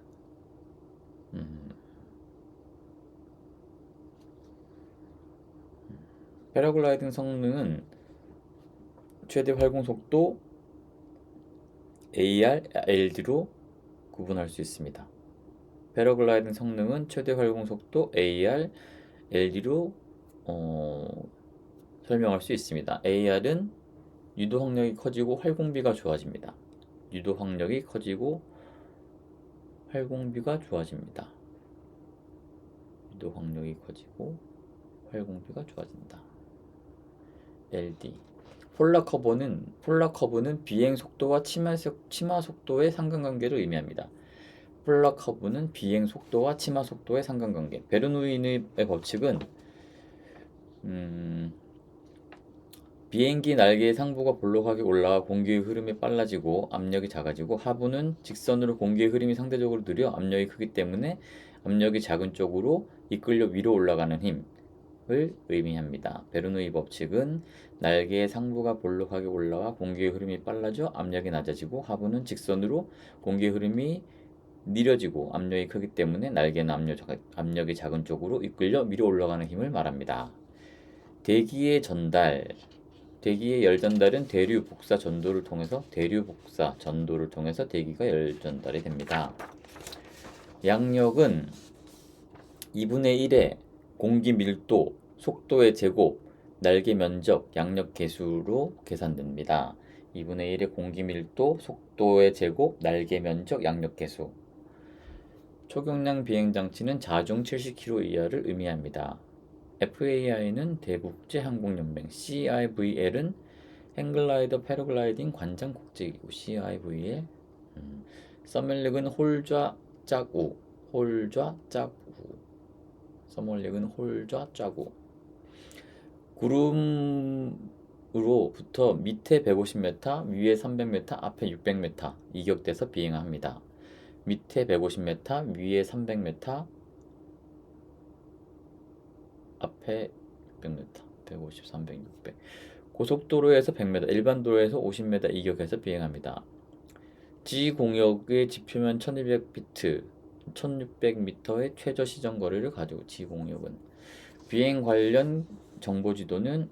패러글라이딩 성능은 최대 활공 속도 AR, LD로 구분할 수 있습니다. 패러글라이딩 성능은 최대 활공 속도 AR, LD로 설명할 수 있습니다. AR은 유도 항력이 커지고 활공비가 좋아집니다. 유도 항력이 커지고 활공비가 좋아집니다. 유도 항력이 커지고 활공비가 좋아진다. LD 폴라 커브는 비행 속도와 치마 속도의 상관관계를 의미합니다. 폴라 커브는 비행 속도와 치마 속도의 상관관계. 베르노이의 법칙은 비행기 날개의 상부가 볼록하게 올라가 공기의 흐름이 빨라지고 압력이 작아지고 하부는 직선으로 공기의 흐름이 상대적으로 느려 압력이 크기 때문에 압력이 작은 쪽으로 이끌려 위로 올라가는 힘을 의미합니다. 베르노이 법칙은 날개의 상부가 볼록하게 올라와 공기의 흐름이 빨라져 압력이 낮아지고 하부는 직선으로 공기의 흐름이 느려지고 압력이 크기 때문에 날개는 압력이 작은 쪽으로 이끌려 위로 올라가는 힘을 말합니다. 대기의 열 전달은 대류 복사 전도를 통해서 대기가 열 전달이 됩니다. 양력은 2분의 1의 공기 밀도, 속도의 제곱, 날개 면적, 양력 개수로 계산됩니다. 2분의 1의 공기 밀도, 속도의 제곱, 날개 면적, 양력 개수. 초경량 비행 장치는 자중 70km 이하를 의미합니다. FAI는 대국제 항공연맹, CIVL은 행글라이더 패러글라이딩 관장 국제기구 CIVL, 서멀릭은 홀좌 짜구. 구름으로부터 밑에 150m, 위에 300m, 앞에 600m 이격돼서 비행합니다. 밑에 150m, 위에 300m, 앞에 600m, 150, 300, 600. 고속도로에서 100m, 일반 도로에서 50m 이격해서 비행합니다. G 공역의 지표면 1200피트, 1600m의 최저 시정 거리를 가지고 G 공역은 비행 관련 정보 지도는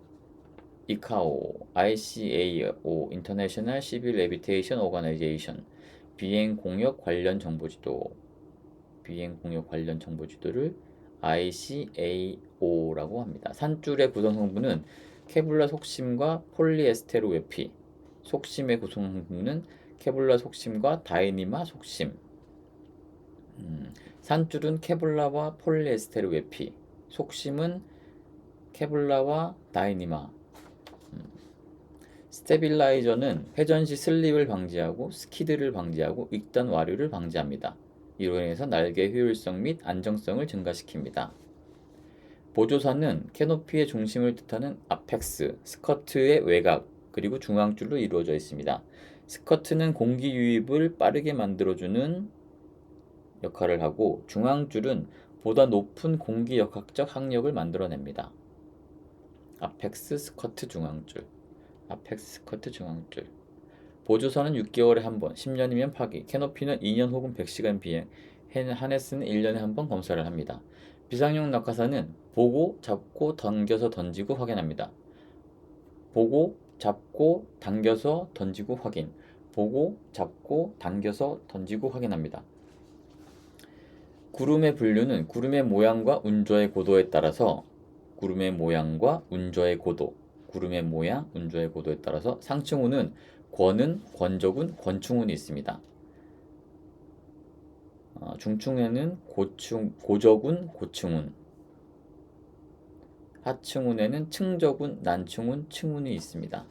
ICAO, International Civil Aviation Organization, 비행 공역 관련 정보 지도를 ICAO라고 합니다. 산줄의 구성 성분은 케블라 속심과 폴리에스테르 외피. 속심의 구성 성분은 케블라 속심과 다이니마 속심. 산줄은 케블라와 폴리에스테르 외피. 속심은 케블라와 다이니마. 스테빌라이저는 회전 시 슬립을 방지하고 스키드를 방지하고 익단 와류를 방지합니다. 이로 인해서 날개 효율성 및 안정성을 증가시킵니다. 보조사는 캐노피의 중심을 뜻하는 아펙스, 스커트의 외곽, 그리고 중앙줄로 이루어져 있습니다. 스커트는 공기 유입을 빠르게 만들어주는 역할을 하고 중앙줄은 보다 높은 공기 역학적 항력을 만들어냅니다. 아펙스, 스커트, 중앙줄. 아펙스, 스커트, 중앙줄. 보조사는 6개월에 한 번, 10년이면 파기, 캐노피는 2년 혹은 100시간 비행, 하네스는 1년에 한 번 검사를 합니다. 비상용 낙하산은 보고, 잡고, 당겨서 던지고 확인합니다. 보고, 잡고, 당겨서 던지고 확인. 보고, 잡고, 당겨서 던지고 확인합니다. 구름의 분류는 구름의 모양과 운조의 고도에 따라서 구름의 모양과 운조의 고도, 구름의 모양, 운조의 고도에 따라서 상층운은 권은, 권적운, 권충운이 있습니다. 중층에는 고적운, 고층운, 하층운에는 층적운, 난층운, 층운이 있습니다.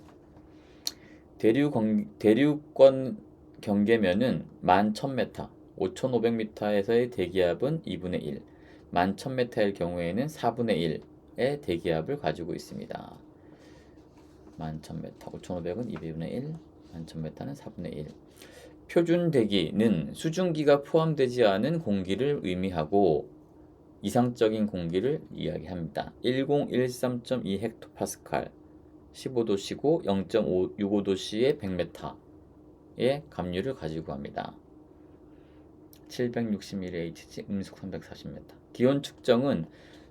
대륙권 경계면은 11,000m, 5,500m에서의 대기압은 2분의 1, 11,000m일 경우에는 4분의 1의 대기압을 가지고 있습니다. 11,000m, 5,500은 2분의 1, 11,000m는 4분의 1. 표준 대기는 수증기가 포함되지 않은 공기를 의미하고 이상적인 공기를 이야기합니다. 1013.2 헥토파스칼, 15도씨고 0.65도씨의 100m의 감류를 가지고 합니다. 760mHg, 음속 340m. 기온 측정은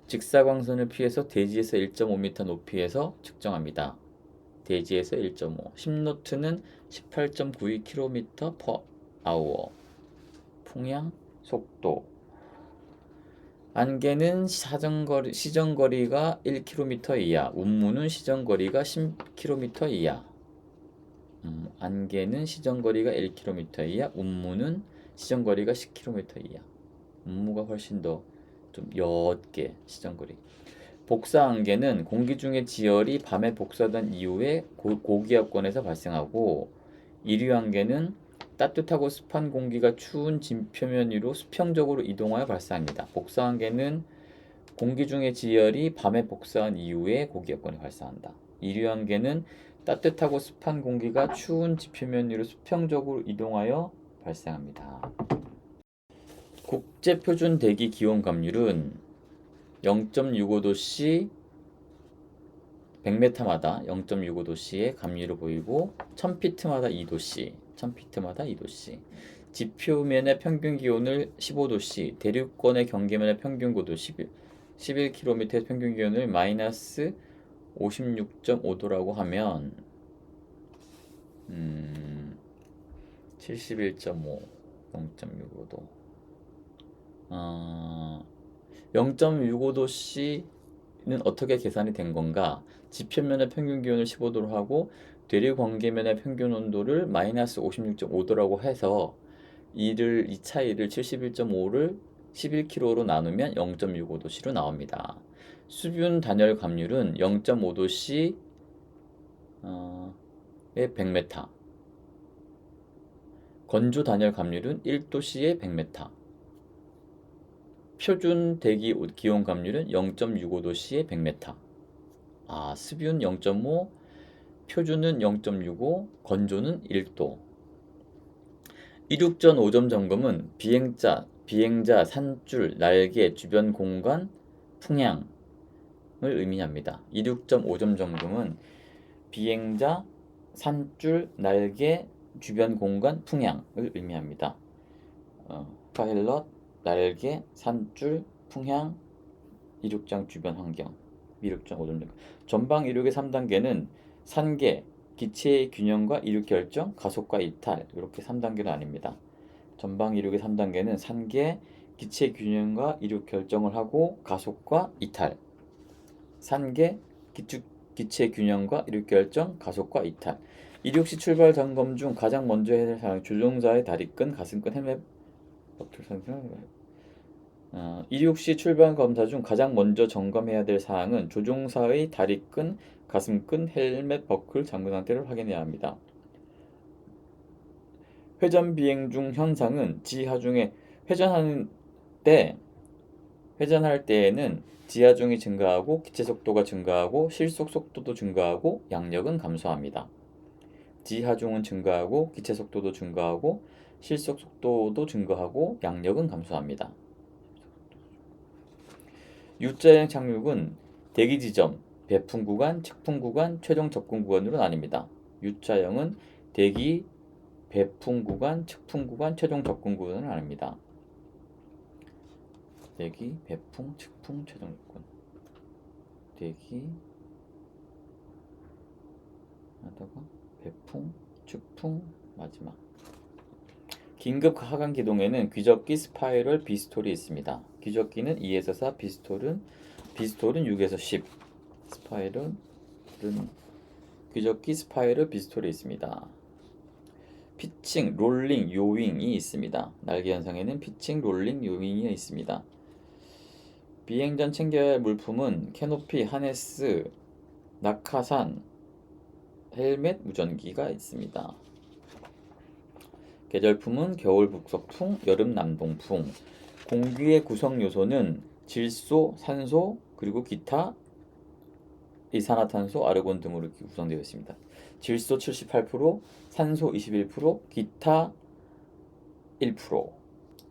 직사광선을 피해서 대지에서 1.5m 높이에서 측정합니다. 대지에서 1.5. 10노트는 18.92km/h. 풍향, 속도. 안개는 시정거리가 1km 이하, 운무는 시정거리가 10km 이하. 안개는 시정거리가 1km 이하, 운무는 시정거리가 10km 이하. 운무가 훨씬 더 좀 옅게 시정거리. 복사 안개는 공기 중의 지열이 밤에 복사된 이후에 고기압권에서 발생하고, 이류 안개는 따뜻하고 습한 공기가 추운 진표면 위로 수평적으로 이동하여 발생합니다. 복사 안개는 공기 중의 지열이 밤에 복사한 이후에 고기압권이 발생한다. 이류 안개는 따뜻하고 습한 공기가 추운 지표면 위로 수평적으로 이동하여 발생합니다. 국제표준 대기 기온 감률은 0.65도씨 100m마다 0.65도씨의 감률을 보이고 1000피트마다 2도씨, 1000피트마다 2도씨. 지표면의 평균 기온을 15도씨, 대륙권의 경계면의 평균 고도 11km의 평균 기온을 마이너스 56.5도라고 하면 71.5, 0.65도. 0.65도씨는 어떻게 계산이 된 건가? 지표면의 평균 기온을 15도로 하고 대륙 관계면의 평균 온도를 마이너스 56.5도라고 해서 이 차이를 71.5를 11kg로 나누면 0.65도씨로 나옵니다. 수분 단열 감률은 0.5도씨의 100m. 건조 단열 감률은 1도씨의 100m. 표준 대기 기온 감률은 0.65도씨의 100m. 습유는 0.5, 표준은 0.65, 건조는 1도. 이륙전 5점 점검은 비행자, 산줄, 날개, 주변 공간, 풍향을 의미합니다. 이륙점 5점 점검은 비행자, 산줄, 날개, 주변 공간, 풍향을 의미합니다. 파일럿, 날개, 산줄, 풍향, 이륙장 주변 환경, 이륙장 5점 점검. 전방 이륙의 3단계는 산계, 기체의 균형과 이륙 결정, 가속과 이탈, 이렇게 3단계로 나뉩니다. 전방 이륙의 3단계는 산계, 기체 균형과 이륙 결정을 하고 가속과 이탈. 산계, 기체 균형과 이륙 결정, 가속과 이탈. 이륙 시 출발 점검 중 가장 먼저 해야 할 사항, 조종사의 다리끈, 가슴끈, 헬멧 버클 이륙 시 출발 검사 중 가장 먼저 점검해야 될 사항은 조종사의 다리끈, 가슴끈, 헬멧 버클 잠금 상태를 확인해야 합니다. 회전 비행 중 현상은 지하중에 회전하는 때 회전할 때에는 지하중이 증가하고 기체 속도가 증가하고 실속 속도도 증가하고 양력은 감소합니다. 지하중은 증가하고 기체 속도도 증가하고 실속 속도도 증가하고 양력은 감소합니다. U자형 착륙은 대기 지점, 배풍 구간, 측풍 구간, 최종 접근 구간으로 나뉩니다. U자형은 대기, 배풍 구간, 측풍 구간, 최종 접근 구간으로 나뉩니다. 대기, 배풍, 측풍, 최종 접근. 대기 하다가 배풍, 측풍, 마지막. 긴급 하강 기동에는 귀적기, 스파이럴, 비스톨이 있습니다. 귀적기는 2에서 4, 비스톨은 6에서 10. 스파이럴은 귀적기, 스파이럴, 비스톨이 있습니다. 피칭, 롤링, 요윙이 있습니다. 날개 현상에는 피칭, 롤링, 요윙이 있습니다. 비행 전 챙겨야 할 물품은 캐노피, 하네스, 낙하산, 헬멧, 무전기가 있습니다. 계절품은 겨울 북서풍, 여름 남동풍. 공기의 구성 요소는 질소, 산소, 그리고 기타 이산화탄소, 아르곤 등으로 구성되어 있습니다. 질소 78%, 산소 21%, 기타 1%.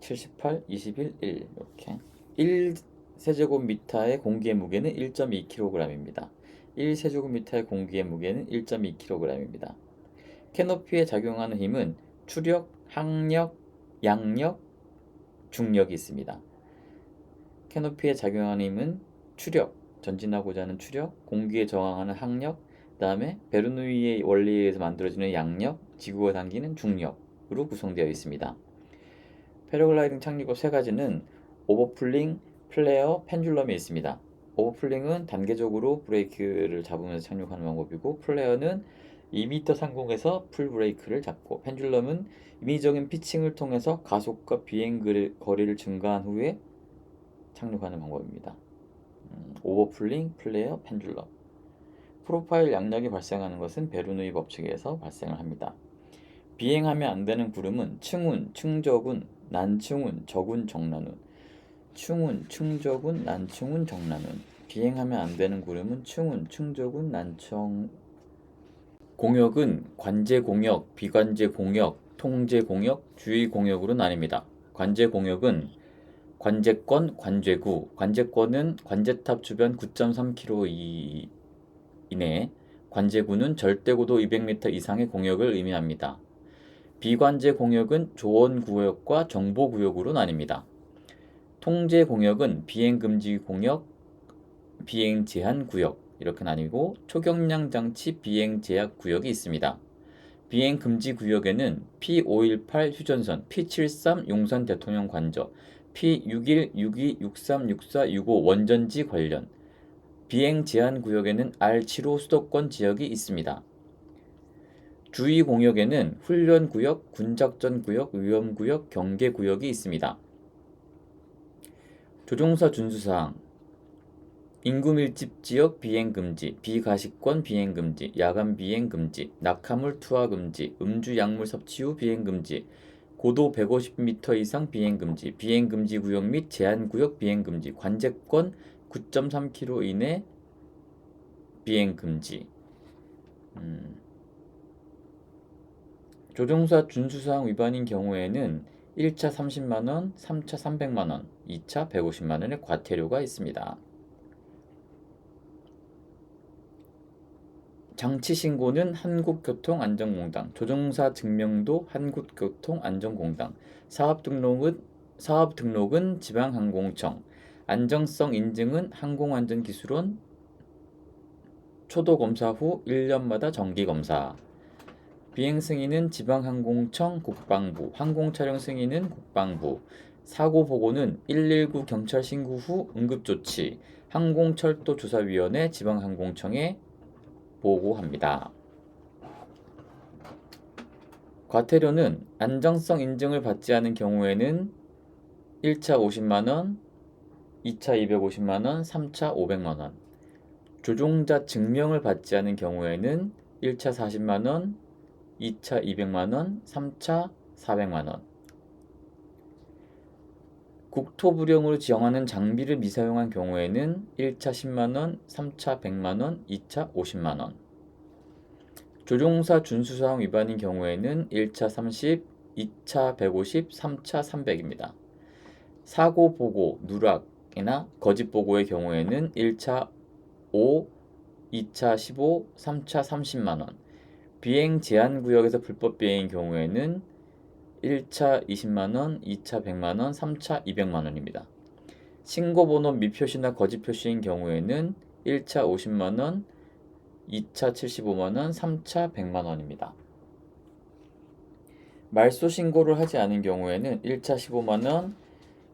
78, 21, 1 이렇게. 1세제곱미터의 공기의 무게는 1.2kg입니다. 1세제곱미터의 공기의 무게는 1.2kg입니다. 캐노피에 작용하는 힘은 추력, 항력, 양력, 중력이 있습니다. 캐노피에 작용하는 힘은 추력, 전진하고자 하는 추력, 공기에 저항하는 항력, 그 다음에 베르누이의 원리에 의해서 만들어지는 양력, 지구가 당기는 중력으로 구성되어 있습니다. 패러글라이딩 착륙법 세 가지는 오버플링, 플레어, 펜듈럼이 있습니다. 오버플링은 단계적으로 브레이크를 잡으면서 착륙하는 방법이고, 플레어는 2m 상공에서 풀 브레이크를 잡고, 펜듈럼은 임의적인 피칭을 통해서 가속과 비행 거리를 증가한 후에 착륙하는 방법입니다. 오버플링, 플레어, 펜듈럼. 프로파일 양력이 발생하는 것은 베르누이 법칙에 의해서 발생을 합니다. 비행하면 안 되는 구름은 층운, 충적운, 난층운, 적운, 정난운. 충운, 충적운, 난층운, 정난운. 비행하면 안 되는 구름은 층운, 충적운, 난청. 공역은 관제 공역, 비관제 공역, 통제 공역, 주의 공역으로 나뉩니다. 관제 공역은 관제권, 관제구. 관제권은 관제탑 주변 9.3km 이내, 관제구는 절대고도 200m 이상의 공역을 의미합니다. 비관제 공역은 조언구역과 정보구역으로 나뉩니다. 통제 공역은 비행금지 공역, 비행제한구역 이렇게 나뉘고, 초경량 장치 비행제약 구역이 있습니다. 비행금지 구역에는 P518 휴전선, P73 용산 대통령 관저, P61, 62, 63, 64, 65 원전지 관련, 비행 제한 구역에는 R75 수도권 지역이 있습니다. 주의 공역에는 훈련 구역, 군작전 구역, 위험 구역, 경계 구역이 있습니다. 조종사 준수사항. 인구 밀집 지역 비행 금지, 비가시권 비행 금지, 야간 비행 금지, 낙하물 투하 금지, 음주 약물 섭취 후 비행 금지, 고도 150m 이상 비행 금지, 비행 금지 구역 및 제한 구역 비행 금지, 관제권 9.3km 이내 비행 금지. 조종사 준수사항 위반인 경우에는 1차 30만원, 3차 300만원, 2차 150만원의 과태료가 있습니다. 장치 신고는 한국교통안전공단, 조종사 증명도 한국교통안전공단, 사업 등록은 지방항공청, 안정성 인증은 항공안전기술원, 초도검사 후 1년마다 정기검사. 비행 승인은 지방항공청, 국방부, 항공촬영 승인은 국방부, 사고 보고는 119 경찰 신고 후 응급조치, 항공철도조사위원회 지방항공청에 보고합니다. 과태료는 안정성 인증을 받지 않은 경우에는 1차 50만원, 2차 250만원, 3차 500만원. 조종자 증명을 받지 않은 경우에는 1차 40만원, 2차 200만원, 3차 400만원. 국토부령으로 지정하는 장비를 미사용한 경우에는 1차 10만원, 3차 100만원, 2차 50만원. 조종사 준수사항 위반인 경우에는 1차 30, 2차 150, 3차 300입니다. 사고 보고, 누락이나 거짓 보고의 경우에는 1차 5, 2차 15, 3차 30만원. 비행 제한 구역에서 불법 비행인 경우에는 1차 20만원, 2차 100만원, 3차 200만원입니다. 신고번호 미표시나 거짓 표시인 경우에는 1차 50만원, 2차 75만원, 3차 100만원입니다. 말소 신고를 하지 않은 경우에는 1차 15만원,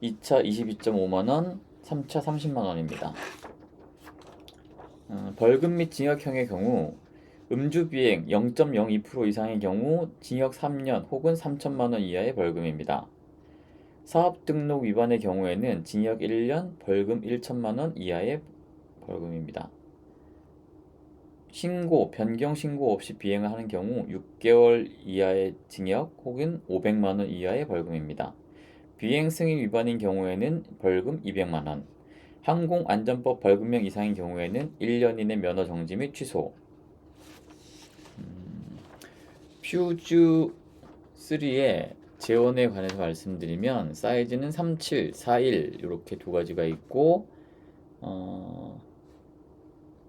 2차 22.5만원, 3차 30만원입니다. 벌금 및 징역형의 경우 음주비행 0.02% 이상의 경우 징역 3년 혹은 3천만원 이하의 벌금입니다. 사업등록 위반의 경우에는 징역 1년, 벌금 1천만원 이하의 벌금입니다. 신고, 변경 신고 없이 비행을 하는 경우 6개월 이하의 징역 혹은 500만원 이하의 벌금입니다. 비행 승인 위반인 경우에는 벌금 200만원, 항공안전법 벌금형 이상인 경우에는 1년 이내 면허 정지 및 취소. 퓨즈 3의 재원에 관해서 말씀드리면 사이즈는 37, 41 이렇게 두 가지가 있고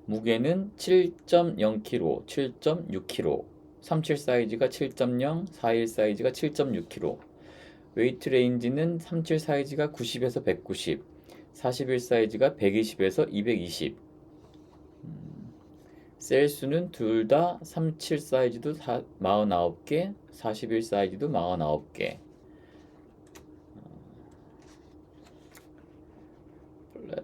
무게는 7.0kg, 7.6kg, 37 사이즈가 7.0, 41 사이즈가 7.6kg. 웨이트 레인지는 37 사이즈가 90에서 190, 41 사이즈가 120에서 220. 셀 수는 둘 다 37 사이즈도 49개, 41 사이즈도 49개.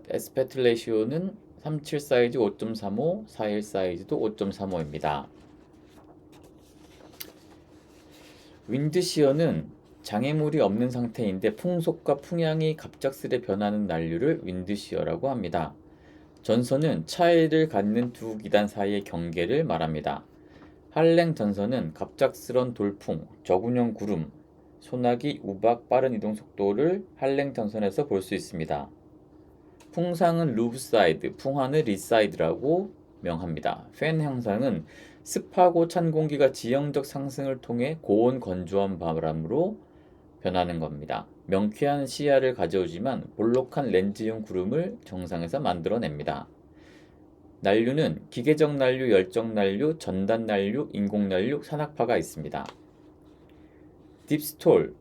에스페트 레시오는 37 사이즈 5.35, 41 사이즈도 5.35입니다. 윈드시어는 장애물이 없는 상태인데 풍속과 풍향이 갑작스레 변하는 난류를 윈드시어라고 합니다. 전선은 차이를 갖는 두 기단 사이의 경계를 말합니다. 한랭 전선은 갑작스런 돌풍, 저군형 구름, 소나기, 우박, 빠른 이동 속도를 한랭 전선에서 볼 수 있습니다. 풍상은 루브사이드, 풍화는 리사이드라고 명합니다. 팬 현상은 습하고 찬 공기가 지형적 상승을 통해 고온 건조한 바람으로 변하는 겁니다. 명쾌한 시야를 가져오지만 볼록한 렌즈형 구름을 정상에서 만들어냅니다. 난류는 기계적 난류, 열적 난류, 전단 난류, 인공 난류, 산악파가 있습니다. 딥스톨이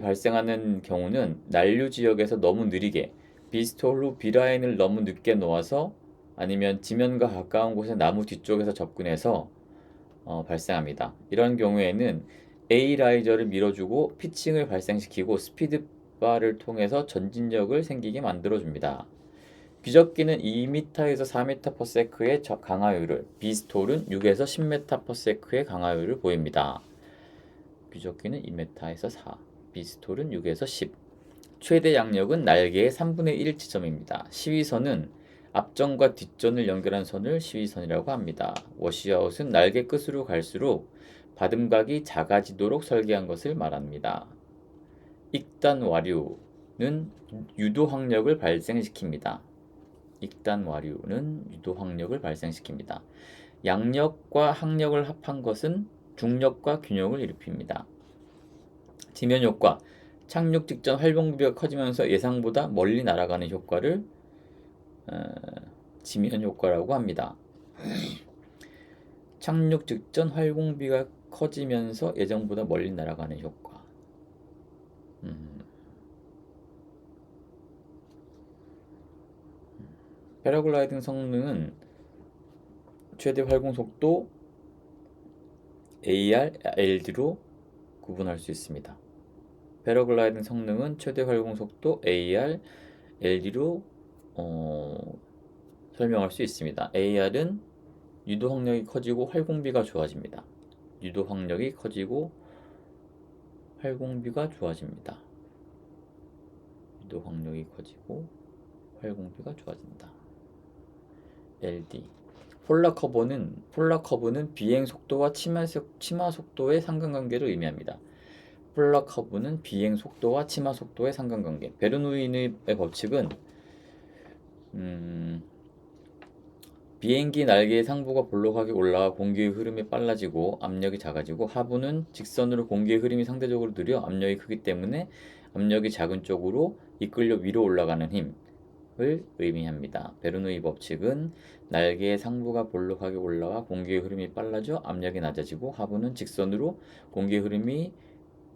발생하는 경우는 난류 지역에서 너무 느리게 B스톨 후 B라인을 너무 늦게 놓아서 아니면 지면과 가까운 곳의 나무 뒤쪽에서 접근해서 발생합니다. 이런 경우에는 A 라이저를 밀어주고 피칭을 발생시키고 스피드바를 통해서 전진력을 생기게 만들어줍니다. 귀적기는 2m에서 4m/s의 강하율을, B스톨은 6에서 10m/s의 강하율을 보입니다. 귀적기는 2m에서 4, B스톨은 6에서 10. 최대 양력은 날개의 3분의 1 지점입니다. 시위선은 앞전과 뒷전을 연결한 선을 시위선이라고 합니다. 워시아웃은 날개 끝으로 갈수록 받음각이 작아지도록 설계한 것을 말합니다. 익단 와류는 유도 항력을 발생시킵니다. 익단 와류는 유도 항력을 발생시킵니다. 양력과 항력을 합한 것은 중력과 균형을 일으킵니다. 지면 효과, 착륙 직전 활동비가 커지면서 예상보다 멀리 날아가는 효과를 지면 효과라고 합니다. 착륙 직전 활공비가 커지면서 예정보다 멀리 날아가는 효과. 패러글라이딩 성능은 최대 활공 속도 AR, LD로 구분할 수 있습니다. 패러글라이딩 성능은 최대 활공 속도 AR, LD로 설명할 수 있습니다. AR은 유도 항력이 커지고 활공비가 좋아집니다. 유도 항력이 커지고 활공비가 좋아집니다. 유도 항력이 커지고 활공비가 좋아진다. LD. 폴라 커브는 비행 속도와 치마 속도의 상관관계를 의미합니다. 도플러 커브는 비행 속도와 치마 속도의 상관관계. 베르노이의 법칙은 비행기 날개의 상부가 볼록하게 올라와 공기의 흐름이 빨라지고 압력이 작아지고 하부는 직선으로 공기의 흐름이 상대적으로 느려 압력이 크기 때문에 압력이 작은 쪽으로 이끌려 위로 올라가는 힘을 의미합니다. 베르노이 법칙은 날개의 상부가 볼록하게 올라와 공기의 흐름이 빨라져 압력이 낮아지고 하부는 직선으로 공기의 흐름이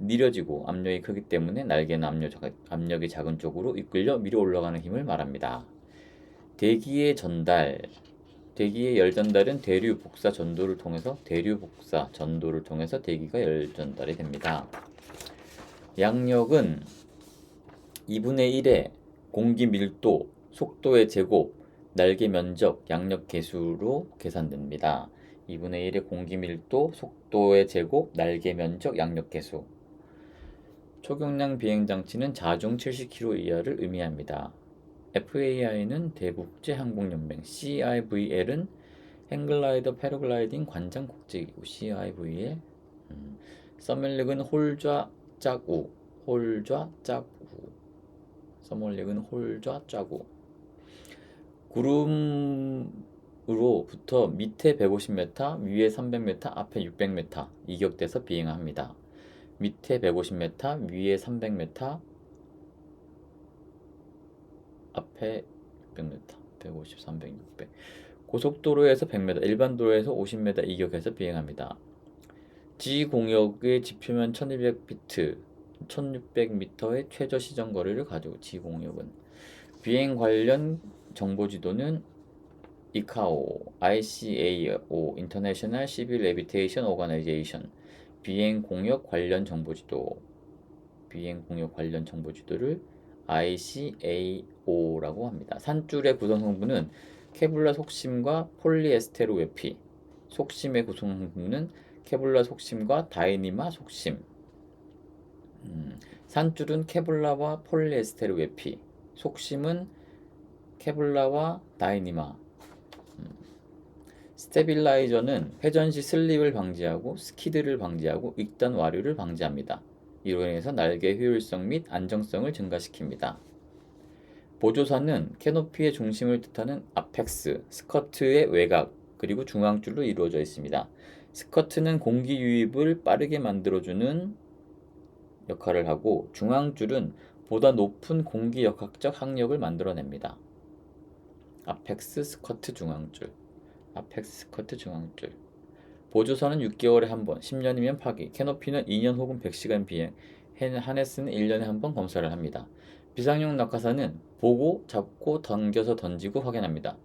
느려지고 압력이 크기 때문에 날개는 압력이 작은 쪽으로 이끌려 위로 올라가는 힘을 말합니다. 대기의 열 전달은 대류 복사 전도를 통해서 대기가 열 전달이 됩니다. 양력은 2분의 1의 공기 밀도, 속도의 제곱, 날개 면적, 양력 개수로 계산됩니다. 2분의 1의 공기 밀도, 속도의 제곱, 날개 면적, 양력 개수. 초경량 비행 장치는 자중 70km 이하를 의미합니다. FAI는 대국제 항공연맹, CIVL은 행글라이더 패러글라이딩 관장 국제기구 CIVL, 서멀릭은 홀좌 짝우, 서멀릭은 홀좌 짜구. 구름으로부터 밑에 150m, 위에 300m, 앞에 600m 이격돼서 비행합니다. 밑에 150m, 위에 300m, 앞에 600m, 150, 300, 600. 고속도로에서 100m, 일반 도로에서 50m 이격해서 비행합니다. G공역의 지표면 1200피트, 1600m의 최저 시정거리를 가지고 G공역은 비행 관련 정보지도는 ICAO, International Civil Aviation Organization, 비행 공역 관련 정보지도를 ICAO라고 합니다. 산줄의 구성 성분은 케블라 속심과 폴리에스테르 외피. 속심의 구성 성분은 케블라 속심과 다이니마 속심. 산줄은 케블라와 폴리에스테르 외피. 속심은 케블라와 다이니마. 스테빌라이저는 회전 시 슬립을 방지하고 스키드를 방지하고 익단 와류를 방지합니다. 이로 인해서 날개 효율성 및 안정성을 증가시킵니다. 보조선은 캐노피의 중심을 뜻하는 아펙스, 스커트의 외곽, 그리고 중앙줄로 이루어져 있습니다. 스커트는 공기 유입을 빠르게 만들어주는 역할을 하고 중앙줄은 보다 높은 공기 역학적 항력을 만들어냅니다. 아펙스, 스커트, 중앙줄. 보조선은 6개월에 한 번, 10년이면 파기, 캐노피는 2년 혹은 100시간 비행, 하네스는 1년에 한 번 검사를 합니다. 비상용 낙하산은 보고, 잡고, 당겨서 던지고 확인합니다.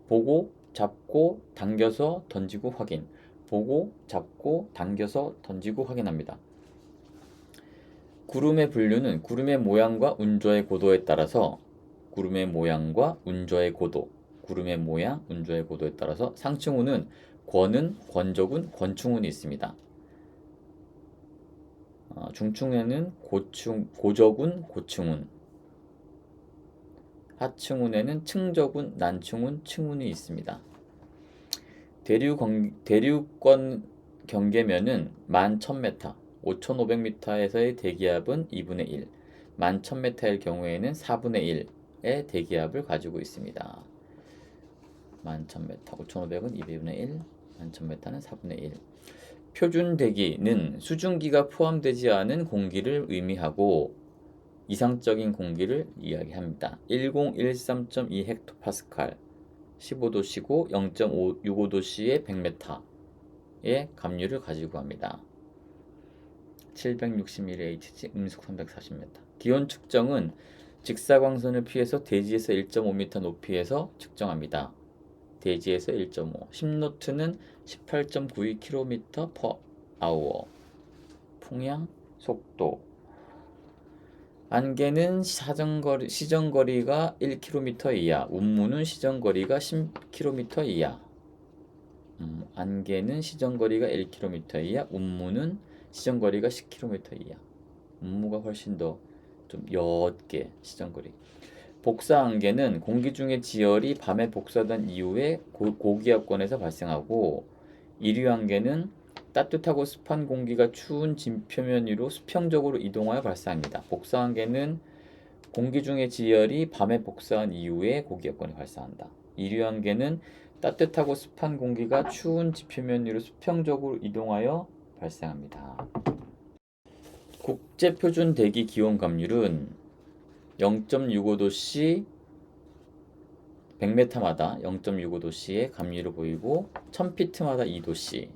보고, 잡고, 당겨서 던지고 확인. 보고, 잡고, 당겨서 던지고 확인합니다. 구름의 분류는 구름의 모양과 운조의 고도에 따라서 상층운은 권은, 권적운, 권충운이 있습니다. 중층운에는 고적운, 고층운, 하층운에는 층적운, 난층운, 층운이 있습니다. 대류권 경계면은 11,000m, 5,500m에서의 대기압은 2분의 1, 11,000m일 경우에는 4분의 1의 대기압을 가지고 있습니다. 11,000m, 5,500은 2분의 1, 11,000m는 4분의 1. 표준 대기는 수증기가 포함되지 않은 공기를 의미하고 이상적인 공기를 이야기합니다. 1013.2 헥토파스칼, 15도씨고 0.65도씨의 100m의 감류를 가지고 합니다. 761Hg, 음속 340m. 기온 측정은 직사광선을 피해서 대지에서 1.5m 높이에서 측정합니다. 대지에서 1.5. 10노트는 18.92km/h. 풍향, 속도. 안개는 시정거리가 1km 이하, 운무는 시정거리가 10km 이하. 안개는 시정거리가 1km 이하, 운무는 시정거리가 10km 이하. 운무가 훨씬 더 좀 옅게 시정거리. 복사 안개는 공기 중의 지열이 밤에 복사된 이후에 고기압권에서 발생하고, 이류 안개는 따뜻하고 습한 공기가 추운 진 표면 위로 수평적으로 이동하여 발생합니다. 복사한계는 공기 중의 지열이 밤에 복사한 이후에 고기여건이 발생한다. 이류한계는 따뜻하고 습한 공기가 추운 지표면 위로 수평적으로 이동하여 발생합니다. 국제표준 대기 기온 감률은 0.65도씨 100m마다 0.65도씨의 감률을 보이고 1000피트마다 2도씨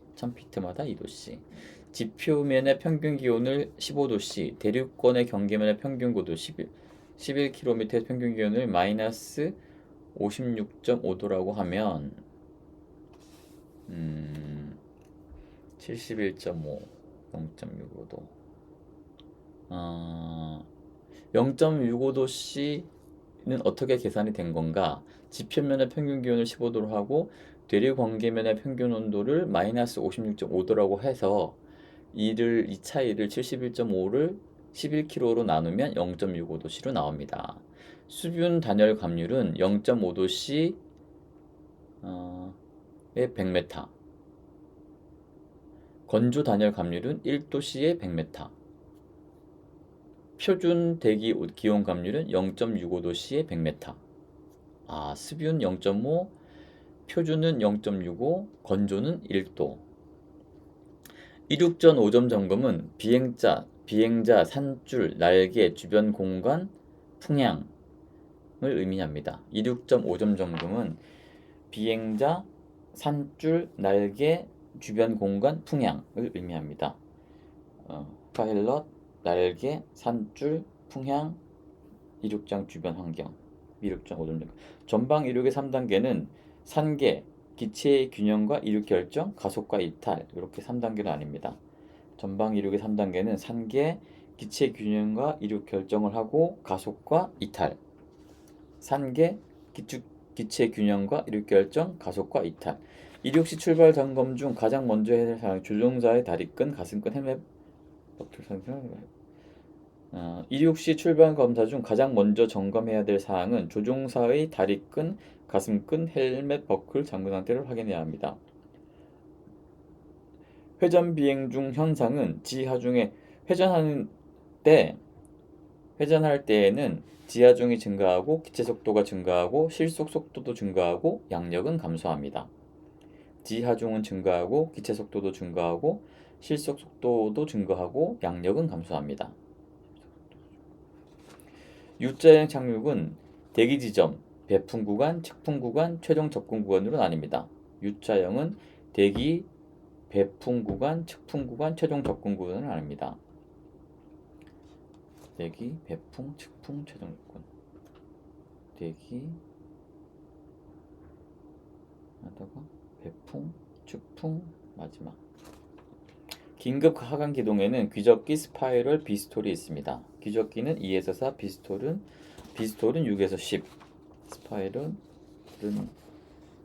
지표면의 평균 기온을 15도씨, 대륙권의 경계면의 평균 고도 11km의 평균 기온을 마이너스 56.5도라고 하면 71.5, 0.65도 0.65도씨는 어떻게 계산이 된 건가? 지표면의 평균 기온을 15도로 하고 대륙 관계면의 평균 온도를 마이너스 56.5도라고 해서 이 차이를 71.5를 11kg로 나누면 0.65도씨로 나옵니다. 수분 단열 감률은 0.5도씨의 100m, 건조 단열 감률은 1도씨의 100m, 표준 대기 기온 감률은 0.65도씨의 100m. 습유는 0.5, 표준은 0.65, 건조는 1도. 이륙전 5점 점검은 비행자 산줄, 날개, 주변 공간, 풍향을 의미합니다. 이륙점 5점 점검은 비행자, 산줄, 날개, 주변 공간, 풍향을 의미합니다. 파일럿, 날개, 산줄, 풍향, 이륙장 주변 환경, 이륙장 5점 점검. 전방 이륙의 3단계는 산계, 기체의 균형과 이륙 결정, 가속과 이탈 이렇게 3단계로 나뉩니다. 전방 이륙의 3단계는 산계, 기체 균형과 이륙 결정을 하고 가속과 이탈. 산계, 기체 균형과 이륙 결정, 가속과 이탈. 이륙 시 출발 점검 중 가장 먼저 해야 할 사항 조종사의 다리끈, 가슴끈, 헬멧 버클 이륙 시 출발 검사 중 가장 먼저 점검해야 될 사항은 조종사의 다리끈, 가슴끈, 헬멧 버클 잠금 상태를 확인해야 합니다. 회전 비행 중 현상은 지하중에 회전할 때에는 지하중이 증가하고 기체 속도가 증가하고 실속 속도도 증가하고 양력은 감소합니다. 지하중은 증가하고 기체 속도도 증가하고 실속 속도도 증가하고 양력은 감소합니다. U자형 착륙은 대기 지점, 배풍 구간, 측풍 구간, 최종 접근 구간으로 나뉩니다. U자형은 대기, 배풍 구간, 측풍 구간, 최종 접근 구간을 나뉩니다. 대기, 배풍, 측풍, 최종 접근. 대기 하다가 배풍, 측풍, 마지막. 긴급 하강 기동에는 귀적기, 스파이럴, 비스톨이 있습니다. 귀적기는 2에서 4, 비스톨은 6에서 10. 스파이럴은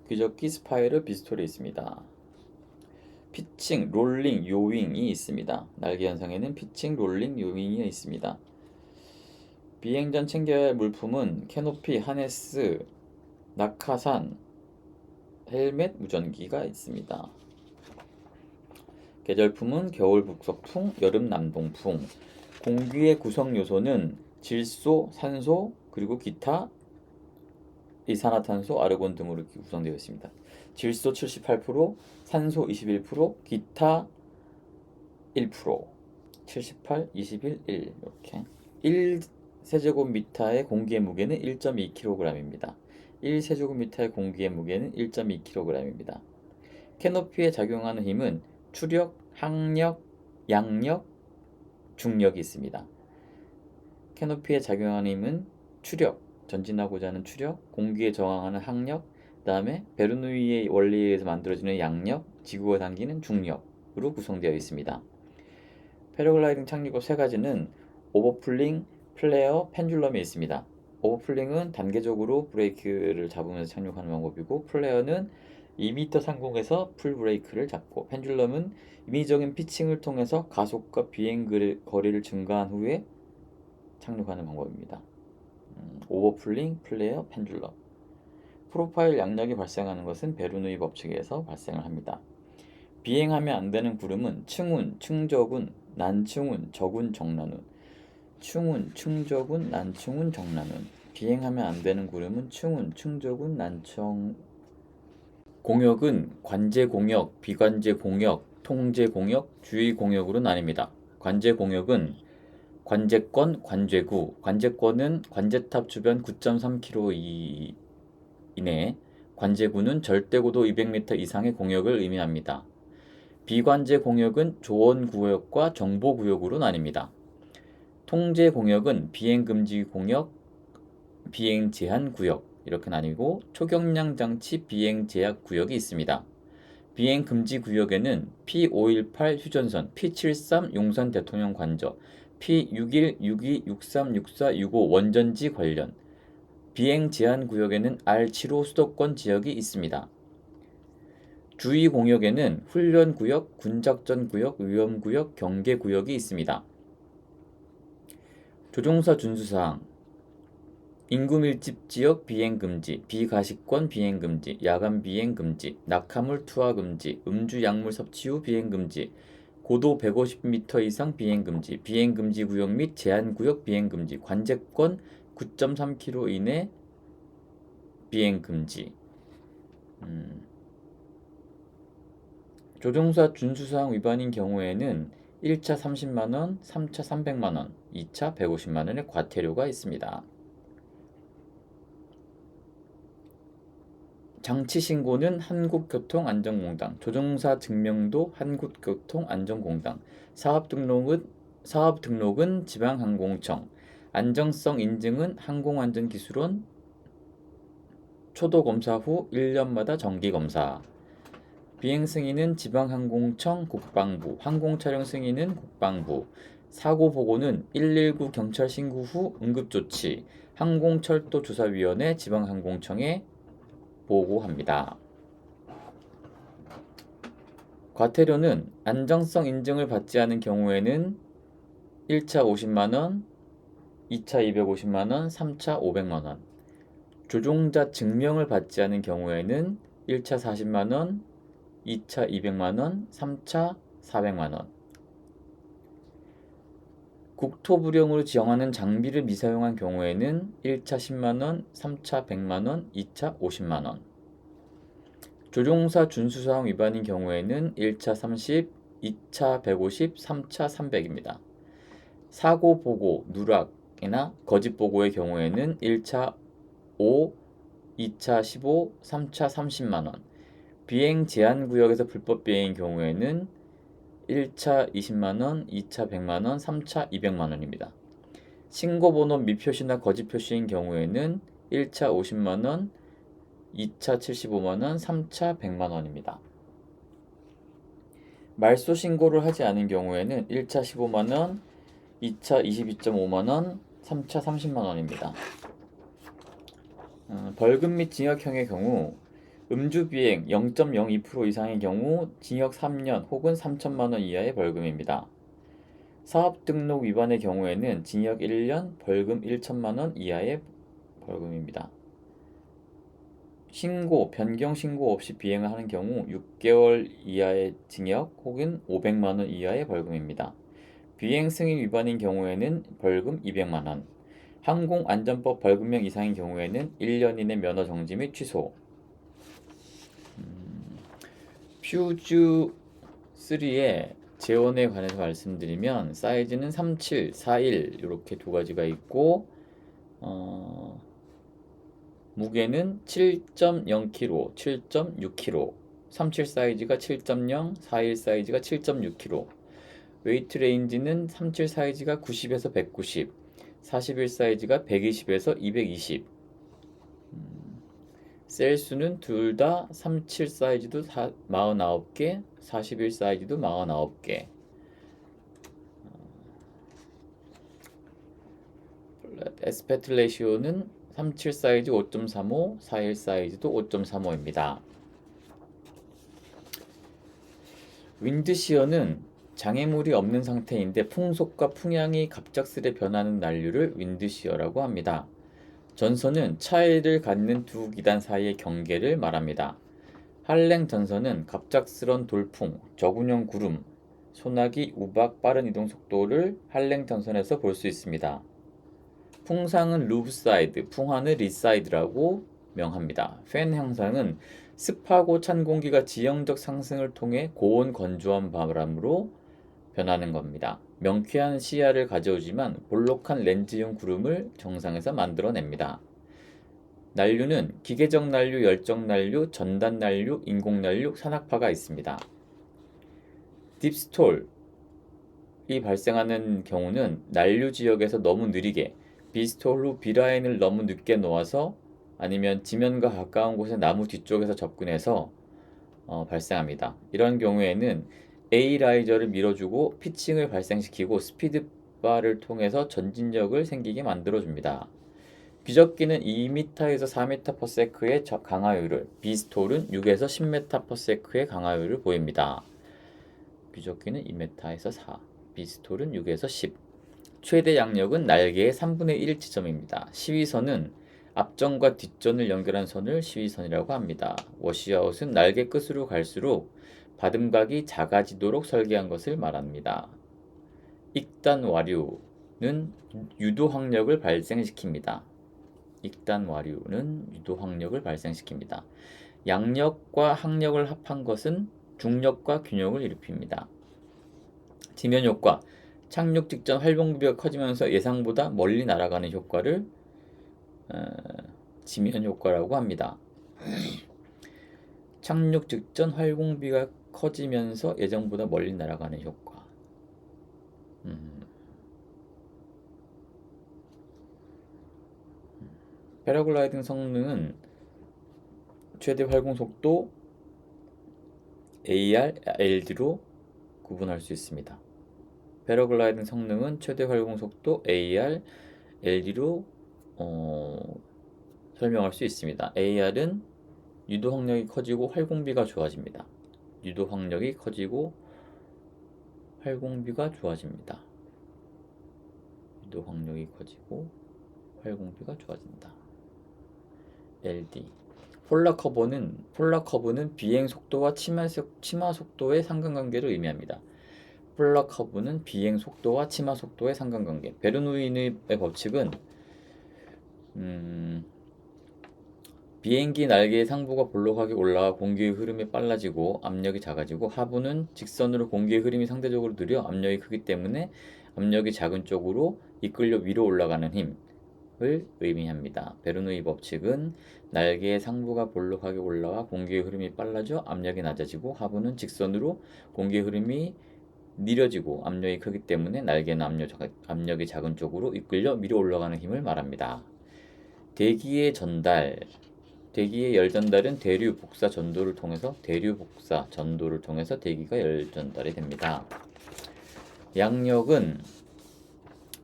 귀적기, 스파이럴, 비스톨이 있습니다. 피칭, 롤링, 요윙이 있습니다. 날개 현상에는 피칭, 롤링, 요윙이 있습니다. 비행 전 챙겨야 할 물품은 캐노피, 하네스, 낙하산, 헬멧, 무전기가 있습니다. 계절품은 겨울 북서풍, 여름 남동풍. 공기의 구성 요소는 질소, 산소, 그리고 기타 이산화탄소, 아르곤 등으로 구성되어 있습니다. 질소 78%, 산소 21%, 기타 1%, 78, 21, 1 이렇게. 1세제곱미터의 공기의 무게는 1.2kg입니다. 1세제곱미터의 공기의 무게는 1.2kg입니다. 캐노피에 작용하는 힘은 추력, 항력, 양력, 중력이 있습니다. 캐노피에 작용하는 힘은 추력, 전진하고자 하는 추력, 공기에 저항하는 항력, 그 다음에 베르누이의 원리에 의해서 만들어지는 양력, 지구가 당기는 중력으로 구성되어 있습니다. 패러글라이딩 착륙법 세 가지는 오버플링, 플레어, 펜듈럼이 있습니다. 오버플링은 단계적으로 브레이크를 잡으면서 착륙하는 방법이고, 플레어는 2m 상공에서 풀 브레이크를 잡고, 펜듈럼은 임의적인 피칭을 통해서 가속과 비행 거리를 증가한 후에 착륙하는 방법입니다. 오버플링, 플레어, 펜듈럼. 프로파일 양력이 발생하는 것은 베르누이 법칙에서 발생을 합니다. 비행하면 안 되는 구름은 충운, 충적운, 난충운, 적운, 정난운. 충운, 충적운, 난충운, 정난운. 비행하면 안 되는 구름은 충운, 충적운, 난청. 공역은 관제 공역, 비관제 공역, 통제 공역, 주의 공역으로 나뉩니다. 관제 공역은 관제권, 관제구. 관제권은 관제탑 주변 9.3km 이내, 관제구는 절대고도 200m 이상의 공역을 의미합니다. 비관제 공역은 조언구역과 정보구역으로 나뉩니다. 통제 공역은 비행금지 공역, 비행제한구역 이렇게 나뉘고 초경량 장치 비행제약 구역이 있습니다. 비행금지 구역에는 P518 휴전선, P73 용산 대통령 관저, P61, 62, 63, 64, 65 원전지 관련, 비행 제한 구역에는 R75 수도권 지역이 있습니다. 주의 공역에는 훈련 구역, 군작전 구역, 위험 구역, 경계 구역이 있습니다. 조종사 준수사항 인구 밀집 지역 비행 금지, 비가시권 비행 금지, 야간 비행 금지, 낙하물 투하 금지, 음주 약물 섭취 후 비행 금지, 고도 150m 이상 비행 금지, 비행 금지 구역 및 제한 구역 비행 금지, 관제권 9.3km 이내 비행 금지. 조종사 준수사항 위반인 경우에는 1차 30만원, 3차 300만원, 2차 150만원의 과태료가 있습니다. 장치 신고는 한국교통안전공단, 조종사 증명도 한국교통안전공단, 사업 등록은 지방항공청, 안정성 인증은 항공안전기술원, 초도검사 후 1년마다 정기검사, 비행 승인은 지방항공청 국방부, 항공촬영 승인은 국방부, 사고 보고는 119 경찰 신고 후 응급조치, 항공철도조사위원회 지방항공청에 보고합니다. 과태료는 안정성 인증을 받지 않은 경우에는 1차 50만원, 2차 250만원, 3차 500만원. 조종자 증명을 받지 않은 경우에는 1차 40만원, 2차 200만원, 3차 400만원. 국토부령으로 지정하는 장비를 미사용한 경우에는 1차 10만원, 3차 100만원, 2차 50만원. 조종사 준수사항 위반인 경우에는 1차 30, 2차 150, 3차 300입니다. 사고 보고, 누락이나 거짓 보고의 경우에는 1차 5, 2차 15, 3차 30만원. 비행 제한 구역에서 불법 비행인 경우에는 1차 20만원, 2차 100만원, 3차 200만원입니다. 신고번호 미표시나 거짓 표시인 경우에는 1차 50만원, 2차 75만원, 3차 100만원입니다. 말소 신고를 하지 않은 경우에는 1차 15만원, 2차 22.5만원, 3차 30만원입니다. 벌금 및 징역형의 경우 음주 비행 0.02% 이상의 경우 징역 3년 혹은 3천만원 이하의 벌금입니다. 사업 등록 위반의 경우에는 징역 1년, 벌금 1천만원 이하의 벌금입니다. 신고, 변경 신고 없이 비행을 하는 경우 6개월 이하의 징역 혹은 500만원 이하의 벌금입니다. 비행 승인 위반인 경우에는 벌금 200만원, 항공안전법 벌금형 이상인 경우에는 1년 이내 면허 정지 및 취소. 퓨즈 3의 재원에 관해서 말씀드리면 사이즈는 37, 41 이렇게 두 가지가 있고 무게는 7.0kg, 7.6kg, 37 사이즈가 7.0, 41 사이즈가 7.6kg. 웨이트 레인지는 37 사이즈가 90에서 190, 41 사이즈가 120에서 220. 셀 수는 둘 다 37 사이즈도 49개, 41 사이즈도 49개. 에스페트 레이시오는 37 사이즈 5.35, 41 사이즈도 5.35입니다. 윈드시어는 장애물이 없는 상태인데 풍속과 풍향이 갑작스레 변하는 난류를 윈드시어라고 합니다. 전선은 차이를 갖는 두 기단 사이의 경계를 말합니다. 한랭전선은 갑작스런 돌풍, 저군형 구름, 소나기, 우박, 빠른 이동 속도를 한랭전선에서 볼 수 있습니다. 풍상은 루프사이드, 풍화는 리사이드라고 명합니다. 팬 현상은 습하고 찬 공기가 지형적 상승을 통해 고온 건조한 바람으로 변하는 겁니다. 명쾌한 시야를 가져오지만 볼록한 렌즈형 구름을 정상에서 만들어냅니다. 난류는 기계적 난류, 열적 난류, 전단 난류, 인공 난류, 산악파가 있습니다. 딥스톨이 발생하는 경우는 난류 지역에서 너무 느리게 B스톨 후 B라인을 너무 늦게 놓아서 아니면 지면과 가까운 곳의 나무 뒤쪽에서 접근해서 발생합니다. 이런 경우에는 A 라이저를 밀어주고 피칭을 발생시키고 스피드바를 통해서 전진력을 생기게 만들어줍니다. 귀적기는 2m에서 4m/s의 강하율을, B스톨은 6에서 10m/s의 강하율을 보입니다. 귀적기는 2m에서 4, B스톨은 6에서 10. 최대 양력은 날개의 3분의 1 지점입니다. 시위선은 앞전과 뒷전을 연결한 선을 시위선이라고 합니다. 워시아웃은 날개 끝으로 갈수록 받음각이 작아지도록 설계한 것을 말합니다. 익단 와류는 유도 항력을 발생시킵니다. 익단 와류는 유도 항력을 발생시킵니다. 양력과 항력을 합한 것은 중력과 균형을 일으킵니다. 지면 효과, 착륙 직전 활동비가 커지면서 예상보다 멀리 날아가는 효과를 지면 효과라고 합니다. 착륙 직전 활공비가 커지면서 예정보다 멀리 날아가는 효과. 패러글라이딩 성능은 최대 활공 속도 AR, LD로 구분할 수 있습니다. 패러글라이딩 성능은 최대 활공 속도 AR, LD로 설명할 수 있습니다. AR은 유도 항력이 커지고 활공비가 좋아집니다. 유도 항력이 커지고 활공비가 좋아집니다. 유도 항력이 커지고 활공비가 좋아진다. LD. 폴라 커브는 비행 속도와 치마 속도의 상관관계를 의미합니다. 폴라 커브는 비행 속도와 치마 속도의 상관관계. 베르노이의 법칙은 비행기 날개의 상부가 볼록하게 올라가 공기의 흐름이 빨라지고 압력이 작아지고 하부는 직선으로 공기의 흐름이 상대적으로 느려 압력이 크기 때문에 압력이 작은 쪽으로 이끌려 위로 올라가는 힘을 의미합니다. 베르노이 법칙은 날개의 상부가 볼록하게 올라와 공기의 흐름이 빨라져 압력이 낮아지고 하부는 직선으로 공기의 흐름이 느려지고 압력이 크기 때문에 날개는 압력이 작은 쪽으로 이끌려 위로 올라가는 힘을 말합니다. 대기의 열 전달은 대류 복사 전도를 통해서 대기가 열 전달이 됩니다. 양력은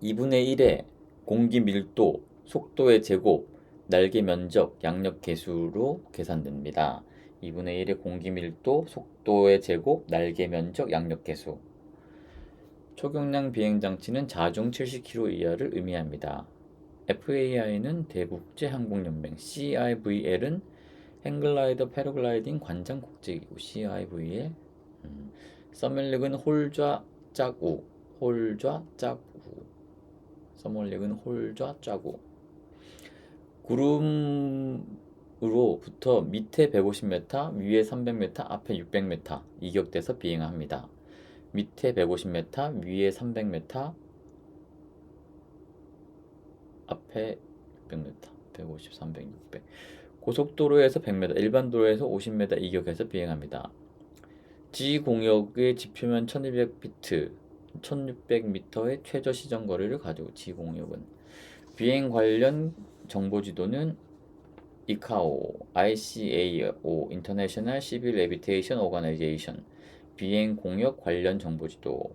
2분의 1의 공기 밀도, 속도의 제곱, 날개 면적, 양력 개수로 계산됩니다. 2분의 1의 공기 밀도, 속도의 제곱, 날개 면적, 양력 개수. 초경량 비행 장치는 자중 70km 이하를 의미합니다. FAI는 대국제 항공연맹, CIVL은 행글라이더 패러글라이딩 관장 국제기구 CIVL, 서멀릭은 홀좌 짜구. 구름으로부터 밑에 150m, 위에 300m, 앞에 600m 이격돼서 비행합니다. 밑에 150m, 위에 300m, 앞에 600m, 150, 300, 600. 고속도로에서 100m, 일반 도로에서 50m 이격해서 비행합니다. G공역의 지표면 1200피트, 1600m의 최저 시정 거리를 가지고 G공역은 비행 관련 정보지도는 ICAO, International Civil Aviation Organization, 비행 공역 관련 정보지도를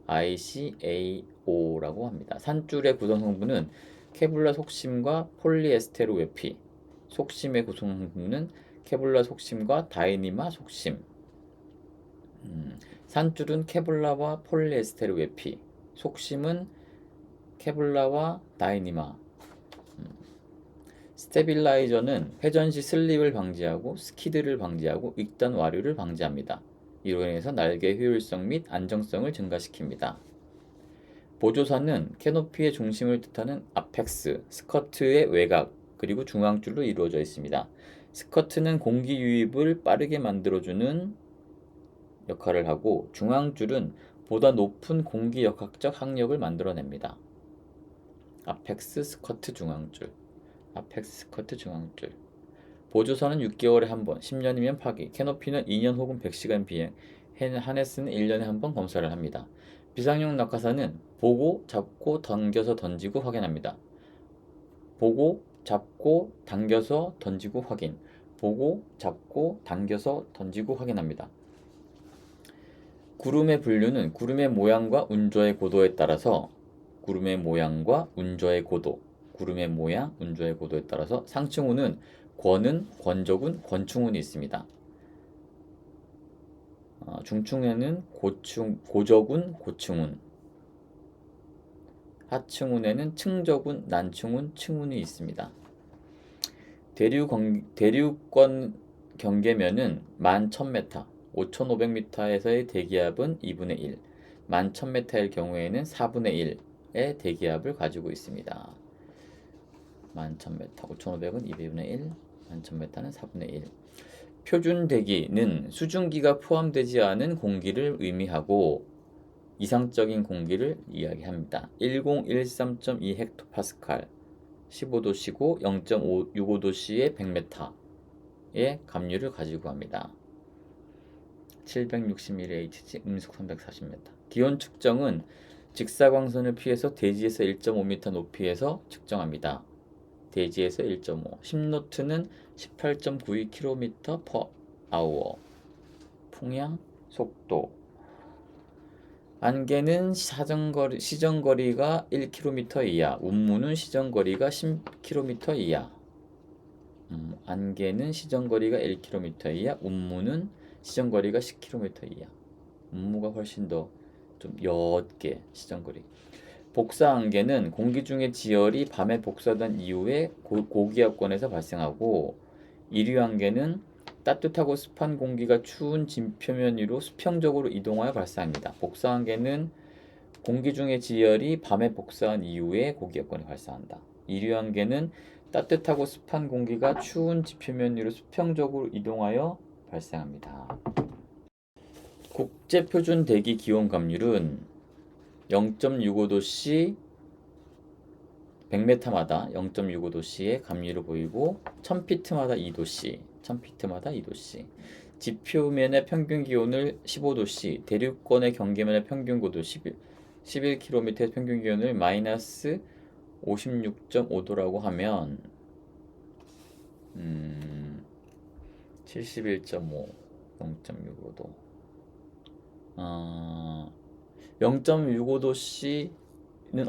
ICAO라고 합니다. 산줄의 구성 성분은 케블라 속심과 폴리에스테르 외피. 속심의 구성 성분은 케블라 속심과 다이니마 속심. 산줄은 케블라와 폴리에스테르 외피. 속심은 케블라와 다이니마. 스테빌라이저는 회전 시 슬립을 방지하고 스키드를 방지하고 익단 와류를 방지합니다. 이로 인해서 날개의 효율성 및 안정성을 증가시킵니다. 보조선은 캐노피의 중심을 뜻하는 아펙스, 스커트의 외곽, 그리고 중앙줄로 이루어져 있습니다. 스커트는 공기 유입을 빠르게 만들어주는 역할을 하고 중앙줄은 보다 높은 공기 역학적 항력을 만들어냅니다. 아펙스 스커트 중앙줄, 아펙스 스커트 중앙줄. 보조선은 6개월에 한 번, 10년이면 파기, 캐노피는 2년 혹은 100시간 비행, 하네스는 1년에 한 번 검사를 합니다. 비상용 낙하산은 보고, 잡고, 당겨서 던지고 확인합니다. 보고, 잡고, 당겨서 던지고 확인. 보고, 잡고, 당겨서 던지고 확인합니다. 구름의 분류는 구름의 모양과 운조의 고도에 따라서 구름의 모양과 운조의 고도, 구름의 모양, 운조의 고도에 따라서 상층운은 권은, 권적운, 권충운이 있습니다. 중층에는 고적운, 고층운, 하층운에는 층적운, 난층운, 층운이 있습니다. 대륙권 경계면은 11,000m, 5,500m에서의 대기압은 2분의 1, 11,000m일 경우에는 4분의 1의 대기압을 가지고 있습니다. 11,000m, 5,500은 2분의 1, 11,000m는 4분의 1. 표준 대기는 수증기가 포함되지 않은 공기를 의미하고 이상적인 공기를 이야기합니다. 1013.2 헥토파스칼, 15도씨고 0.65도씨의 100m의 감류를 가지고 합니다. 760mHg, 음속 340m. 기온 측정은 직사광선을 피해서 대지에서 1.5m 높이에서 측정합니다. 대지에서 1.5. 10노트는 18.92km/h. 풍향, 속도. 안개는 시정거리가 1km 이하, 운무는 시정거리가 10km 이하. 안개는 시정거리가 1km 이하, 운무는 시정거리가 10km 이하. 운무가 훨씬 더 좀 옅게 시정거리. 복사 안개는 공기 중의 지열이 밤에 복사된 이후에 고기압권에서 발생하고, 이류 안개는 따뜻하고 습한 공기가 추운 진표면 위로 수평적으로 이동하여 발생합니다. 복사 안개는 공기 중의 지열이 밤에 복사한 이후에 고기압권이 발생한다. 이류 안개는 따뜻하고 습한 공기가 추운 지표면 위로 수평적으로 이동하여 발생합니다. 국제표준 대기 기온 감률은 0.65도씨 100m마다 0.65도씨의 감률을 보이고 1000피트마다 2도씨, 1000피트마다 2도씨. 지표면의 평균 기온을 15도씨, 대륙권의 경계면의 평균 고도 11km의 평균 기온을 마이너스 56.5도라고 하면 71.5, 0.65도. 0.65도씨는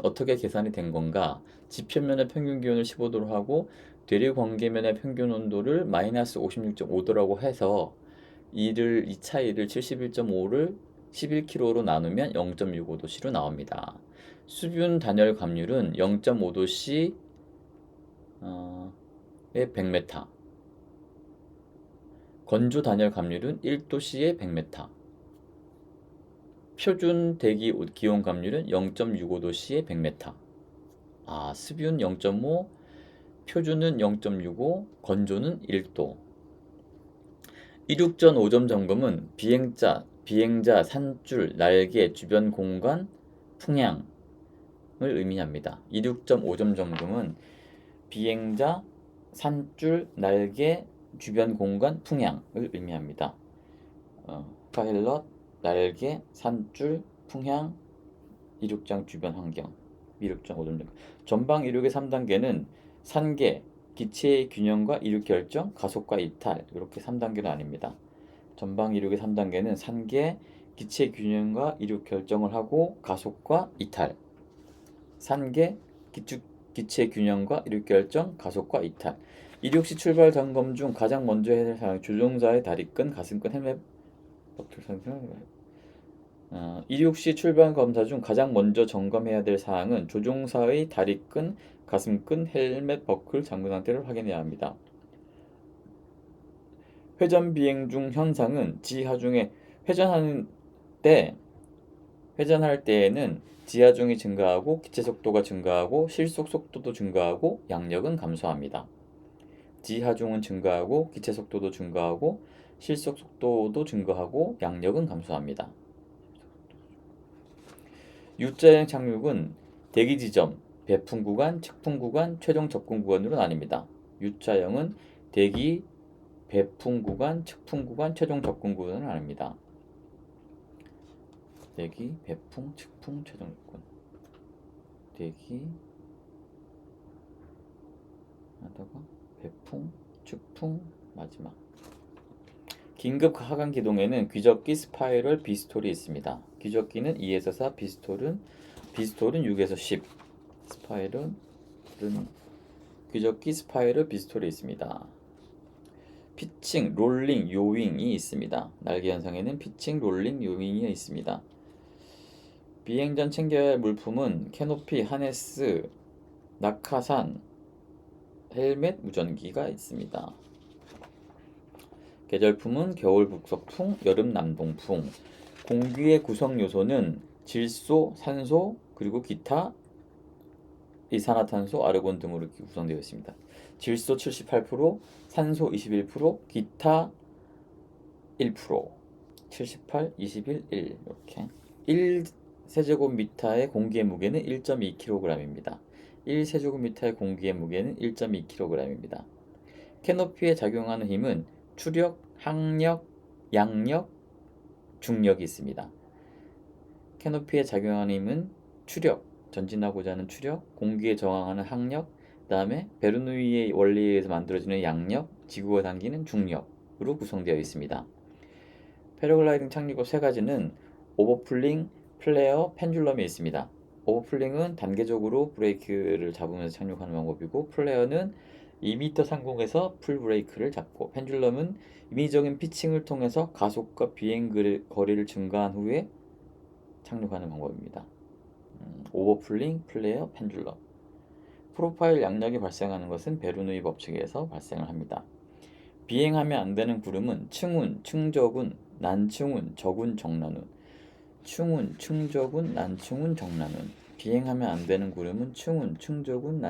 어떻게 계산이 된 건가? 지표면의 평균 기온을 15도로 하고 대륙 관계면의 평균 온도를 마이너스 56.5도라고 해서 이 차이를 71.5를 11kg로 나누면 0.65도씨로 나옵니다. 수분 단열 감률은 0.5도씨의 100m, 건조 단열 감률은 1도씨의 100m, 표준 대기 기온 감률은 0.65도씨의 100m. 습유는 0.5, 표준은 0.65, 건조는 1도. 이륙 전 5점 점검은 비행자, 산줄, 날개, 주변 공간, 풍향을 의미합니다. 이륙 전 5점 점검은 비행자, 산줄, 날개, 주변 공간, 풍향을 의미합니다. 파일럿, 날개, 산줄, 풍향, 이륙장 주변 환경, 이륙장 5점 점검. 전방 이륙의 3단계는 산계, 기체의 균형과 이륙 결정, 가속과 이탈, 이렇게 3단계로 나뉩니다. 전방 이륙의 3단계는 산계, 기체 균형과 이륙 결정을 하고 가속과 이탈. 산계, 기체 균형과 이륙 결정, 가속과 이탈. 이륙 시 출발 점검 중 가장 먼저 해야 할 사항, 조종사의 다리끈, 가슴끈, 헬멧, 이륙 시 출발 검사 중 가장 먼저 점검해야 될 사항은 조종사의 다리끈, 가슴끈, 헬멧 버클, 잠금 상태를 확인해야 합니다. 회전 비행 중 현상은 지하중에 때 회전할 때에는 지하중이 증가하고 기체 속도가 증가하고 실속 속도도 증가하고 양력은 감소합니다. 지하중은 증가하고 기체 속도도 증가하고 실속 속도도 증가하고 양력은 감소합니다. U자형 착륙은 대기 지점, 배풍 구간, 측풍 구간, 최종 접근 구간으로 나뉩니다. U자형은 대기, 배풍 구간, 측풍 구간, 최종 접근 구간으로 나뉩니다. 대기, 배풍, 측풍, 최종 접근. 대기 하다가 배풍, 측풍, 마지막. 긴급 하강 기동에는 귀적기, 스파이럴, 비스톨이 있습니다. 귀적기는 2에서 4, 비스톨은 6에서 10. 스파이럴은 귀적기, 스파이럴, 비스톨이 있습니다. 피칭, 롤링, 요윙이 있습니다. 날개 현상에는 피칭, 롤링, 요윙이 있습니다. 비행 전 챙겨야 할 물품은 캐노피, 하네스, 낙하산, 헬멧, 무전기가 있습니다. 계절품은 겨울 북서풍, 여름 남동풍. 공기의 구성 요소는 질소, 산소, 그리고 기타 이산화탄소, 아르곤 등으로 구성되어 있습니다. 질소 78%, 산소 21%, 기타 1%. 78, 21, 1 이렇게. 1세제곱미터의 공기의 무게는 1.2kg입니다. 1세제곱미터의 공기의 무게는 1.2kg입니다. 캐노피에 작용하는 힘은 추력, 항력, 양력, 중력이 있습니다. 캐노피에 작용하는 힘은 추력, 전진하고자 하는 추력, 공기에 저항하는 항력, 그 다음에 베르누이의 원리에 의해서 만들어지는 양력, 지구가 당기는 중력으로 구성되어 있습니다. 패러글라이딩 착륙법 세 가지는 오버플링, 플레어, 펜듈럼이 있습니다. 오버플링은 단계적으로 브레이크를 잡으면서 착륙하는 방법이고, 플레어는 2m 상공에서 풀 브레이크를 잡고, 펜듈럼은 인위적인 피칭을 통해서 가속과 비행 거리를 증가한 후에 착륙하는 방법입니다. 오버플링, 플레어, 펜듈럼. 프로파일 양력이 발생하는 것은 베르누이 법칙에 의해서 발생을 합니다. 비행하면 안 되는 구름은 층운, 충적운, 난층운, 적운, 정난운. 충운, 충적운, 난층운, 정난운. 비행하면 안 되는 구름은 층운, 충적운,